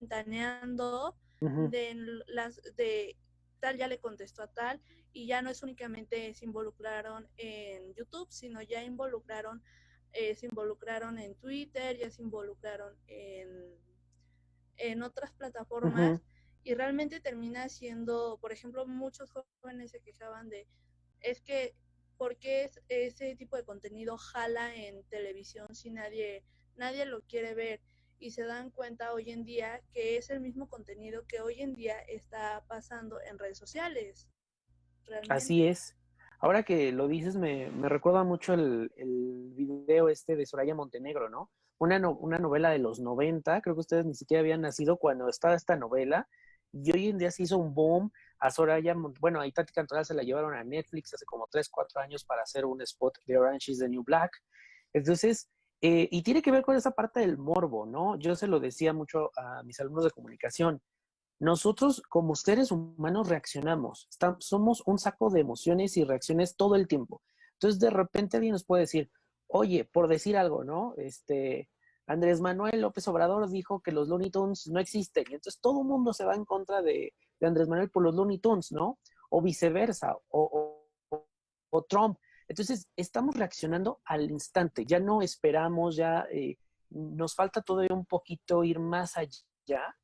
S2: ventaneando
S3: Ujú.
S2: de tal ya le contestó a tal, y ya no es únicamente se involucraron en YouTube, sino ya se involucraron en Twitter, ya se involucraron en otras plataformas,
S3: Ujú.
S2: y realmente termina siendo, por ejemplo, muchos jóvenes se quejaban de, es que, ¿por qué ese tipo de contenido jala en televisión si nadie lo quiere ver? Y se dan cuenta hoy en día que es el mismo contenido que hoy en día está pasando en redes sociales,
S3: Así
S2: realmente.
S3: es. Ahora que lo dices, me recuerda mucho el video este de Soraya Montenegro, ¿no? Una novela de los 90, creo que ustedes ni siquiera habían nacido cuando estaba esta novela, y hoy en día se hizo un boom a Soraya, bueno, a Tati Cantoral se la llevaron a Netflix hace como 3 4 años para hacer un spot de Orange is the New Black. Entonces, y tiene que ver con esa parte del morbo, ¿no? Yo se lo decía mucho a mis alumnos de comunicación. Nosotros como seres humanos reaccionamos, somos un saco de emociones y reacciones todo el tiempo. Entonces de repente alguien nos puede decir, oye, por decir algo, ¿no? Andrés Manuel López Obrador dijo que los Looney Tunes no existen y entonces todo el mundo se va en contra de Andrés Manuel por los Looney Tunes, ¿no? O viceversa, o Trump. Entonces estamos reaccionando al instante, ya no esperamos, ya nos falta todavía un poquito ir más allá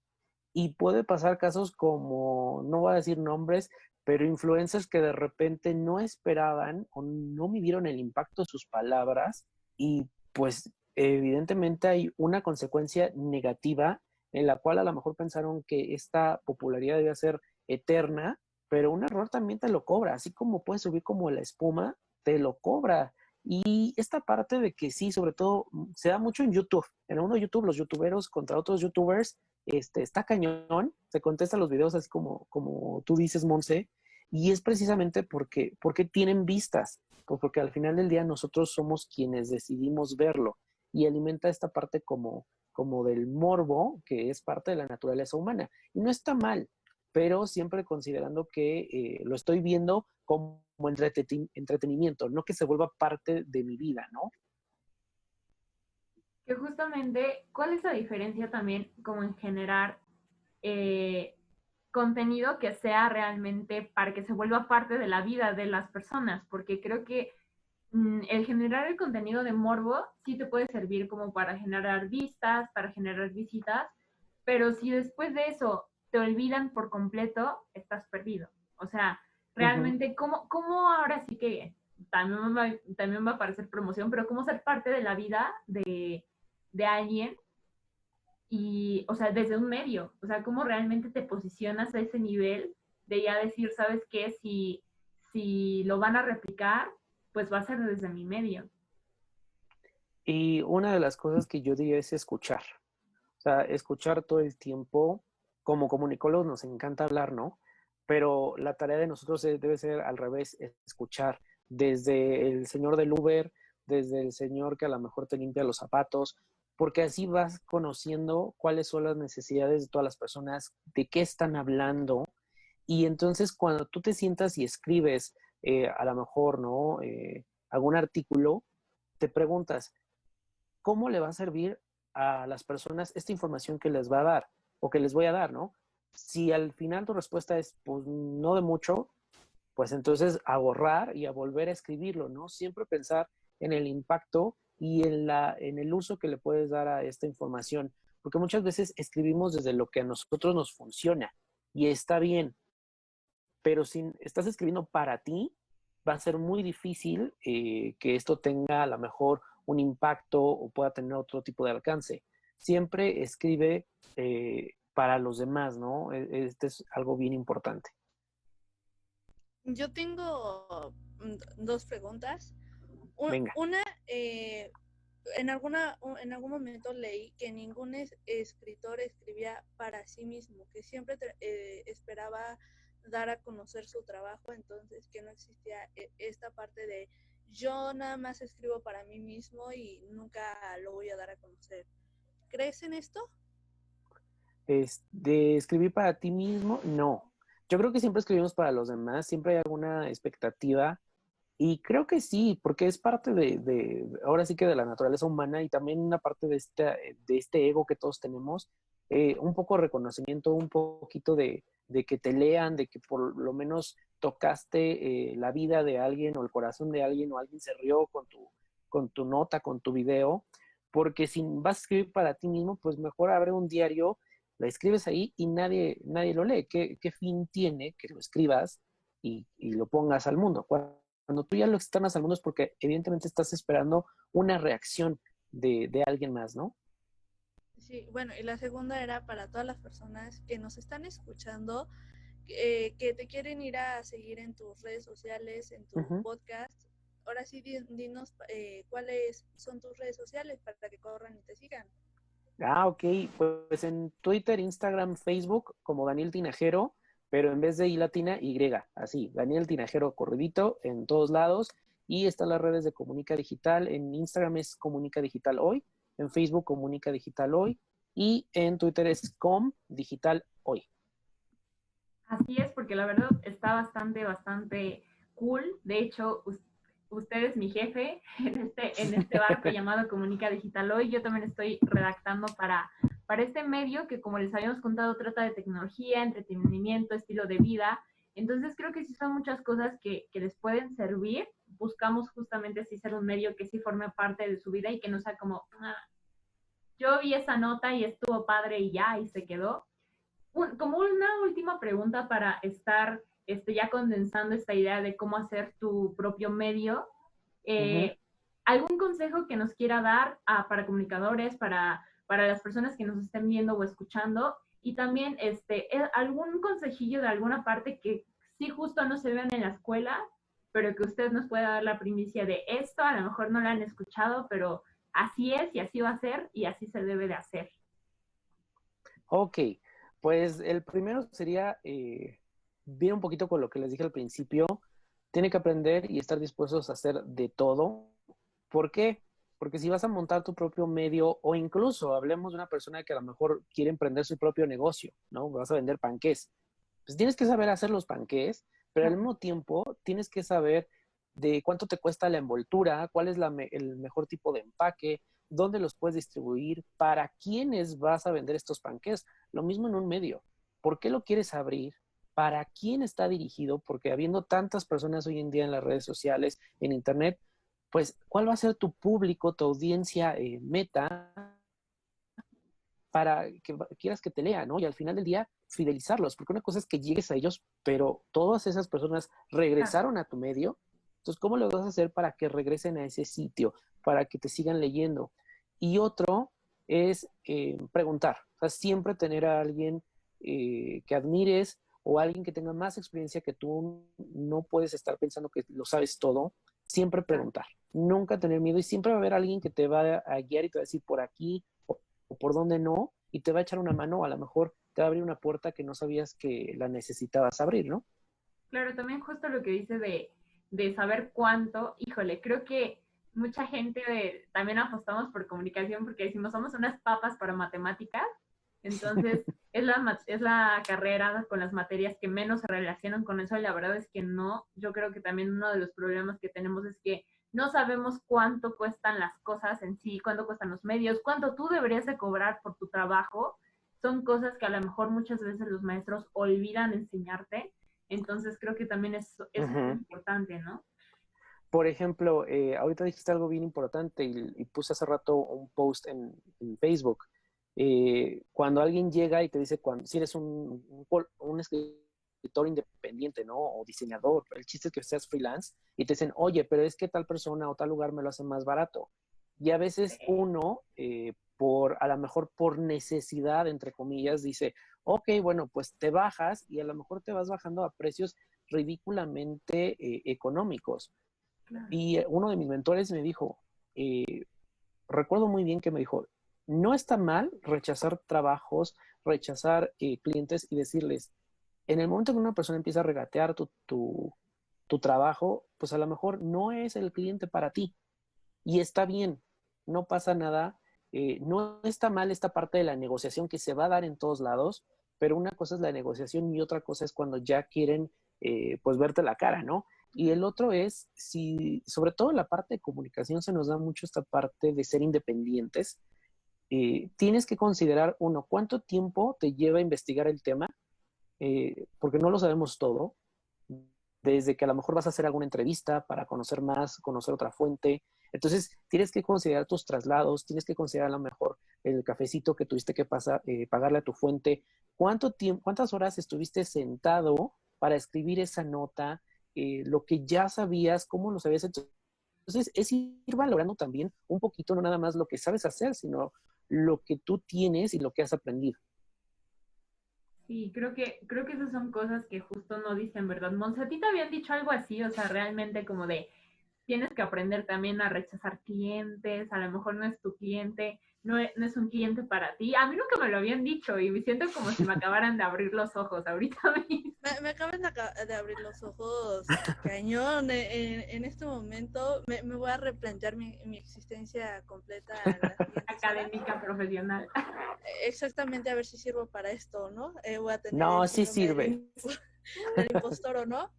S3: y puede pasar casos como, no voy a decir nombres, pero influencers que de repente no esperaban o no midieron el impacto de sus palabras y pues evidentemente hay una consecuencia negativa en la cual a lo mejor pensaron que esta popularidad debía ser eterna, pero un error también te lo cobra, así como puedes subir como la espuma, te lo cobra. Y esta parte de que sí, sobre todo, se da mucho en YouTube. En el mundo de YouTube, los youtuberos contra otros youtubers, está cañón, se contestan los videos así como tú dices, Monse, y es precisamente porque tienen vistas, pues porque al final del día nosotros somos quienes decidimos verlo y alimenta esta parte como del morbo, que es parte de la naturaleza humana. Y no está mal, pero siempre considerando que lo estoy viendo como entretenimiento, no que se vuelva parte de mi vida, ¿no?
S1: Que justamente, ¿cuál es la diferencia también como en generar contenido que sea realmente para que se vuelva parte de la vida de las personas? Porque creo que el generar el contenido de morbo sí te puede servir como para generar vistas, para generar visitas, pero si después de eso te olvidan por completo, estás perdido. O sea,
S3: Ujú.
S1: realmente, ¿cómo ahora sí que también va a parecer promoción, pero cómo ser parte de la vida de alguien y, o sea, desde un medio, o sea, cómo realmente te posicionas a ese nivel de ya decir, ¿sabes qué? Si lo van a replicar, pues va a ser desde mi medio.
S3: Y una de las cosas que yo diría es escuchar. O sea, escuchar todo el tiempo. Como comunicólogos nos encanta hablar, ¿no? Pero la tarea de nosotros debe ser al revés, escuchar. Desde el señor del Uber, desde el señor que a lo mejor te limpia los zapatos, porque así vas conociendo cuáles son las necesidades de todas las personas, de qué están hablando. Y entonces cuando tú te sientas y escribes, a lo mejor, ¿no? Algún artículo, te preguntas, ¿cómo le va a servir a las personas esta información que les va a dar o que les voy a dar, ¿no? Si al final tu respuesta es, pues no de mucho, pues entonces a borrar y a volver a escribirlo, ¿no? Siempre pensar en el impacto y en el uso que le puedes dar a esta información, porque muchas veces escribimos desde lo que a nosotros nos funciona y está bien, pero si estás escribiendo para ti, va a ser muy difícil que esto tenga a lo mejor un impacto o pueda tener otro tipo de alcance. Siempre escribe para los demás, ¿no? Este es algo bien importante.
S2: Yo tengo dos preguntas.
S3: Venga.
S2: Una, en algún momento leí que ningún escritor escribía para sí mismo, que siempre esperaba dar a conocer su trabajo, entonces que no existía esta parte de yo nada más escribo para mí mismo y nunca lo voy a dar a conocer. ¿Crees en esto?
S3: De escribir para ti mismo, no. Yo creo que siempre escribimos para los demás, siempre hay alguna expectativa. Y creo que sí, porque es parte ahora sí que de la naturaleza humana y también una parte de este ego que todos tenemos, un poco de reconocimiento, un poquito de que te lean, de que por lo menos tocaste la vida de alguien o el corazón de alguien o alguien se rió con tu nota, con tu video, porque si vas a escribir para ti mismo, pues mejor abre un diario, lo escribes ahí y nadie lo lee. ¿Qué fin tiene que lo escribas y lo pongas al mundo? Cuando tú ya lo externas al mundo es porque evidentemente estás esperando una reacción de alguien más, ¿no?
S2: Sí, bueno, y la segunda era para todas las personas que nos están escuchando, que te quieren ir a seguir en tus redes sociales, en tu
S3: Ujú.
S2: podcast. Ahora sí, dinos cuáles son tus redes sociales para que corran y te sigan.
S3: Ok, pues en Twitter, Instagram, Facebook, como Daniel Tinajero, pero en vez de I latina, Y, así, Daniel Tinajero corridito en todos lados. Y están las redes de Comunica Digital, en Instagram es Comunica Digital Hoy, en Facebook Comunica Digital Hoy, y en Twitter es Com Digital Hoy.
S1: Así es, porque la verdad está bastante cool. De hecho, usted es mi jefe en este barco llamado Comunica Digital Hoy. Yo también estoy redactando para este medio que, como les habíamos contado, trata de tecnología, entretenimiento, estilo de vida. Entonces creo que sí son muchas cosas que les pueden servir. Buscamos justamente así ser un medio que sí forme parte de su vida y que no sea como, yo vi esa nota y estuvo padre y ya, y se quedó. Como una última pregunta para estar ya condensando esta idea de cómo hacer tu propio medio,
S3: Ujú.
S1: ¿algún consejo que nos quiera dar para comunicadores, para para las personas que nos estén viendo o escuchando. Y también algún consejillo de alguna parte que sí justo no se vean en la escuela, pero que usted nos pueda dar la primicia de esto, a lo mejor no lo han escuchado, pero así es y así va a ser y así se debe de hacer.
S3: Ok, pues el primero sería, bien un poquito con lo que les dije al principio, tiene que aprender y estar dispuestos a hacer de todo. ¿Por qué? Porque si vas a montar tu propio medio o incluso hablemos de una persona que a lo mejor quiere emprender su propio negocio, ¿no? Vas a vender panqués. Pues tienes que saber hacer los panqués, pero al mismo tiempo tienes que saber de cuánto te cuesta la envoltura, cuál es el mejor tipo de empaque, dónde los puedes distribuir, para quiénes vas a vender estos panqués. Lo mismo en un medio. ¿Por qué lo quieres abrir? ¿Para quién está dirigido? Porque habiendo tantas personas hoy en día en las redes sociales, en internet, pues, ¿cuál va a ser tu público, tu audiencia meta para que quieras que te lean, ¿no? Y al final del día, fidelizarlos, porque una cosa es que llegues a ellos, pero todas esas personas regresaron a tu medio. Entonces, ¿cómo lo vas a hacer para que regresen a ese sitio, para que te sigan leyendo? Y otro es preguntar, o sea, siempre tener a alguien que admires o alguien que tenga más experiencia que tú. No puedes estar pensando que lo sabes todo, siempre preguntar, nunca tener miedo y siempre va a haber alguien que te va a guiar y te va a decir por aquí o por dónde no, y te va a echar una mano, o a lo mejor te va a abrir una puerta que no sabías que la necesitabas abrir, ¿no?
S1: Claro, también justo lo que dice de saber cuánto, híjole, creo que mucha gente también apostamos por comunicación porque decimos somos unas papas para matemáticas, entonces es la carrera con las materias que menos se relacionan con eso y la verdad es que no, yo creo que también uno de los problemas que tenemos es que no sabemos cuánto cuestan las cosas en sí, cuánto cuestan los medios, cuánto tú deberías de cobrar por tu trabajo, son cosas que a lo mejor muchas veces los maestros olvidan enseñarte, entonces creo que también es muy
S3: Uh-huh.
S1: importante, ¿no?
S3: Por ejemplo, ahorita dijiste algo bien importante y puse hace rato un post en Facebook. Cuando alguien llega y te dice, si eres un escritor independiente, ¿no? O diseñador, el chiste es que seas freelance y te dicen, oye, pero es que tal persona o tal lugar me lo hace más barato. Y a veces uno, a lo mejor por necesidad, entre comillas, dice, ok, bueno, pues te bajas y a lo mejor te vas bajando a precios ridículamente económicos.
S1: Claro.
S3: Y uno de mis mentores me dijo, recuerdo muy bien que me dijo, no está mal rechazar trabajos, rechazar clientes y decirles, en el momento que una persona empieza a regatear tu trabajo, pues a lo mejor no es el cliente para ti. Y está bien, no pasa nada, no está mal esta parte de la negociación que se va a dar en todos lados, pero una cosa es la negociación y otra cosa es cuando ya quieren pues verte la cara, ¿no? Y el otro es, si sobre todo en la parte de comunicación se nos da mucho esta parte de ser independientes, tienes que considerar, uno, cuánto tiempo te lleva a investigar el tema, porque no lo sabemos todo, desde que a lo mejor vas a hacer alguna entrevista para conocer más, conocer otra fuente. Entonces, tienes que considerar tus traslados, tienes que considerar a lo mejor el cafecito que tuviste que pagarle a tu fuente. ¿Cuántas horas estuviste sentado para escribir esa nota? Lo que ya sabías, cómo lo sabías. Entonces, es ir valorando también un poquito, no nada más lo que sabes hacer, sino lo que tú tienes y lo que has aprendido.
S1: Sí, creo que esas son cosas que justo no dicen, ¿verdad? Monse, ¿a ti te habían dicho algo así? O sea, realmente como de tienes que aprender también a rechazar clientes, a lo mejor no es tu cliente, no es un cliente para ti. A mí nunca me lo habían dicho y me siento como si me acabaran de abrir los ojos ahorita mismo.
S2: Me acaban de abrir los ojos cañón. En este momento me voy a replantear mi existencia completa en las siguientes horas.
S1: Académica, profesional.
S2: Exactamente, a ver si sirvo para esto, ¿no? Voy a tener el
S3: No, sí
S2: síndrome
S3: sirve.
S2: del impostor, ¿o no?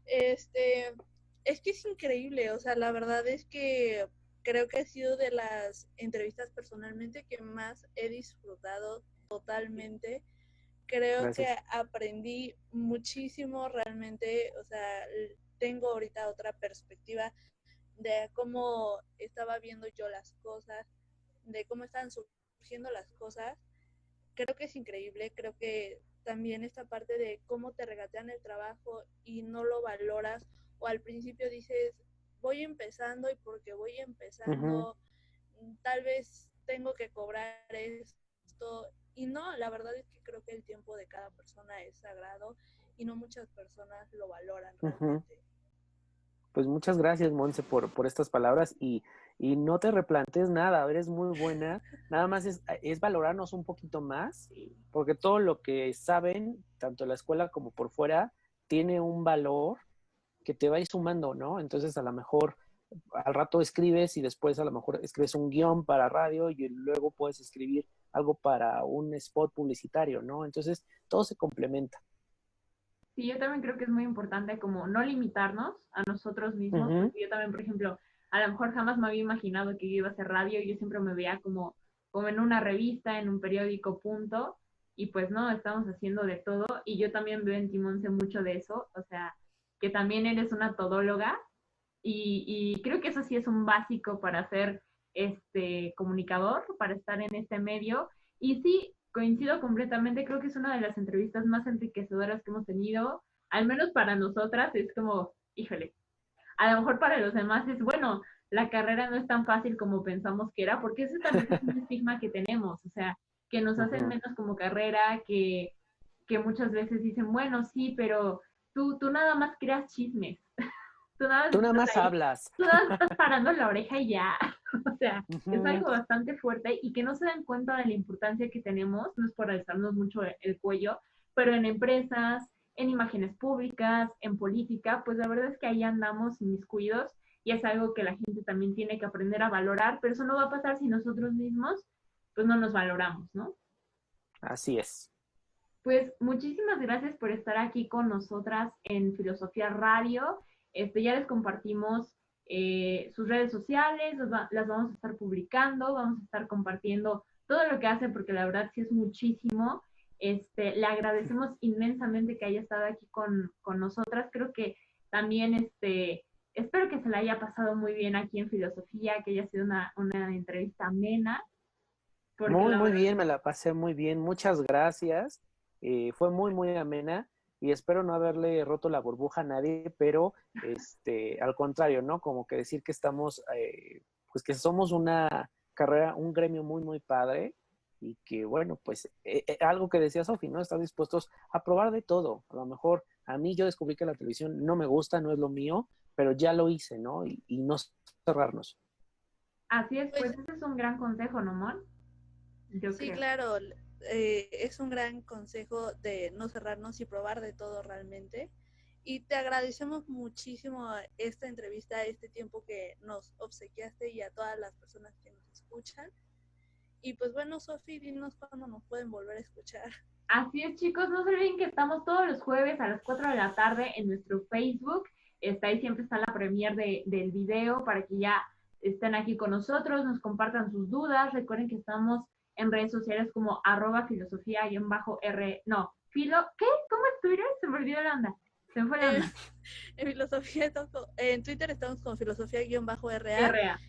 S2: Este, es que es increíble, o sea, la verdad es que creo que ha sido de las entrevistas personalmente que más he disfrutado totalmente. Creo que
S3: Gracias.
S2: aprendí muchísimo realmente, o sea, tengo ahorita otra perspectiva de cómo estaba viendo yo las cosas, de cómo estaban surgiendo las cosas. Creo que es increíble, creo que también esta parte de cómo te regatean el trabajo y no lo valoras, o al principio dices, voy empezando y porque voy
S3: Uh-huh.
S2: empezando, tal vez tengo que cobrar esto. Y no, la verdad es que creo que el tiempo de cada persona es sagrado y no muchas personas lo valoran realmente.
S3: Pues muchas gracias, Monse, por estas palabras y no te replantes nada, eres muy buena. Nada más es valorarnos un poquito más, porque todo lo que saben, tanto en la escuela como por fuera, tiene un valor que te va a ir sumando, ¿no? Entonces, a lo mejor al rato escribes y después a lo mejor escribes un guión para radio y luego puedes escribir algo para un spot publicitario, ¿no? Entonces, todo se complementa.
S1: Sí, yo también creo que es muy importante como no limitarnos a nosotros mismos,
S3: Uh-huh.
S1: porque yo también, por ejemplo, a lo mejor jamás me había imaginado que yo iba a hacer radio, yo siempre me veía como en una revista, en un periódico, punto, y pues no, estamos haciendo de todo, y yo también veo en Timonce mucho de eso, o sea, que también eres una todóloga, y creo que eso sí es un básico para ser comunicador, para estar en este medio. Y sí, coincido completamente, creo que es una de las entrevistas más enriquecedoras que hemos tenido, al menos para nosotras, es como, híjole, a lo mejor para los demás es, bueno, la carrera no es tan fácil como pensamos que era, porque eso también es un estigma que tenemos, o sea, que nos hacen menos como carrera, que muchas veces dicen, bueno, sí, pero tú nada más creas chismes.
S3: Tú nada más
S1: Ahí,
S3: hablas.
S1: tú nada más estás parando la oreja y ya. O sea, es
S3: Uh-huh.
S1: algo bastante fuerte y que no se dan cuenta de la importancia que tenemos, no es por alzarnos mucho el cuello, pero en empresas, en imágenes públicas, en política, pues la verdad es que ahí andamos inmiscuidos y es algo que la gente también tiene que aprender a valorar, pero eso no va a pasar si nosotros mismos pues no nos valoramos, ¿no?
S3: Así es.
S1: Pues muchísimas gracias por estar aquí con nosotras en Filosofía Radio. Ya les compartimos sus redes sociales, las vamos a estar publicando, vamos a estar compartiendo todo lo que hacen porque la verdad sí es muchísimo. Le agradecemos inmensamente que haya estado aquí con nosotras. Creo que también espero que se la haya pasado muy bien aquí en Filosofía, que haya sido una entrevista amena. Porque
S3: Muy,
S1: la
S3: muy
S1: verdad,
S3: bien, me la pasé muy bien. Muchas gracias. Fue muy, muy amena y espero no haberle roto la burbuja a nadie, pero al contrario, ¿no? Como que decir que estamos, pues que somos una carrera, un gremio muy, muy padre y que, bueno, pues algo que decía Sofi, ¿no? Estar dispuestos a probar de todo. A lo mejor a mí yo descubrí que la televisión no me gusta, no es lo mío, pero ya lo hice, ¿no? Y no cerrarnos.
S1: así es,
S2: Pues
S1: pues ese es un gran consejo, ¿no, Mon? Yo
S2: sí,
S1: creo.
S2: claro, es un gran consejo de no cerrarnos y probar de todo realmente. Y te agradecemos muchísimo esta entrevista, este tiempo que nos obsequiaste y a todas las personas que nos escuchan. Y pues bueno, Sofi, dinos cuándo nos pueden volver a escuchar.
S1: Así es, chicos, no se olviden que estamos todos los jueves a las 4 de la tarde en nuestro Facebook. Ahí siempre está la premier del video para que ya estén aquí con nosotros, nos compartan sus dudas. Recuerden que estamos en redes sociales como @filosofía_r, no, ¿qué? ¿Cómo es Twitter? Se me olvidó la onda. Se me fue la onda.
S2: En Twitter estamos con filosofía-ra.
S1: RA.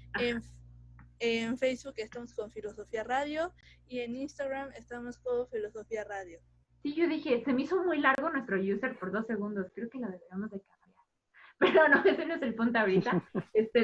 S2: En Facebook estamos con Filosofía Radio y en Instagram estamos con Filosofía Radio.
S1: Sí, yo dije, se me hizo muy largo nuestro user por 2 segundos. Creo que lo deberíamos de cambiar. Pero no, ese no es el punto ahorita.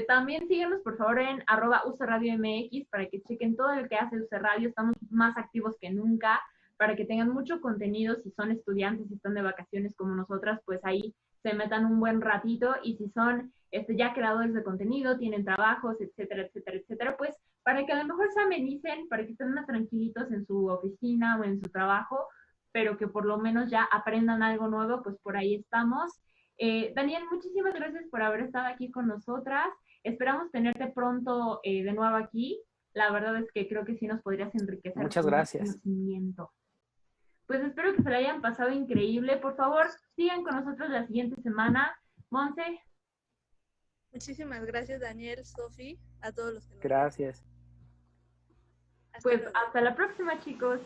S1: También síguenos, por favor, en @UCRadioMX para que chequen todo lo que hace UC Radio. Estamos más activos que nunca, para que tengan mucho contenido. Si son estudiantes, si están de vacaciones como nosotras, pues ahí se metan un buen ratito. Y si son ya creadores de contenido, tienen trabajos, etcétera, etcétera, etcétera, pues para que a lo mejor se amenicen, para que estén más tranquilitos en su oficina o en su trabajo, pero que por lo menos ya aprendan algo nuevo, pues por ahí estamos. Daniel, muchísimas gracias por haber estado aquí con nosotras. Esperamos tenerte pronto de nuevo aquí. La verdad es que creo que sí nos podrías enriquecer
S3: Muchas
S1: con más
S3: gracias.
S1: conocimiento. Pues espero que se la hayan pasado increíble. Por favor, sigan con nosotros la siguiente semana. Monse.
S2: Muchísimas gracias, Daniel, Sofi, a todos los que nos
S3: Gracias.
S1: Pues hasta la próxima, chicos.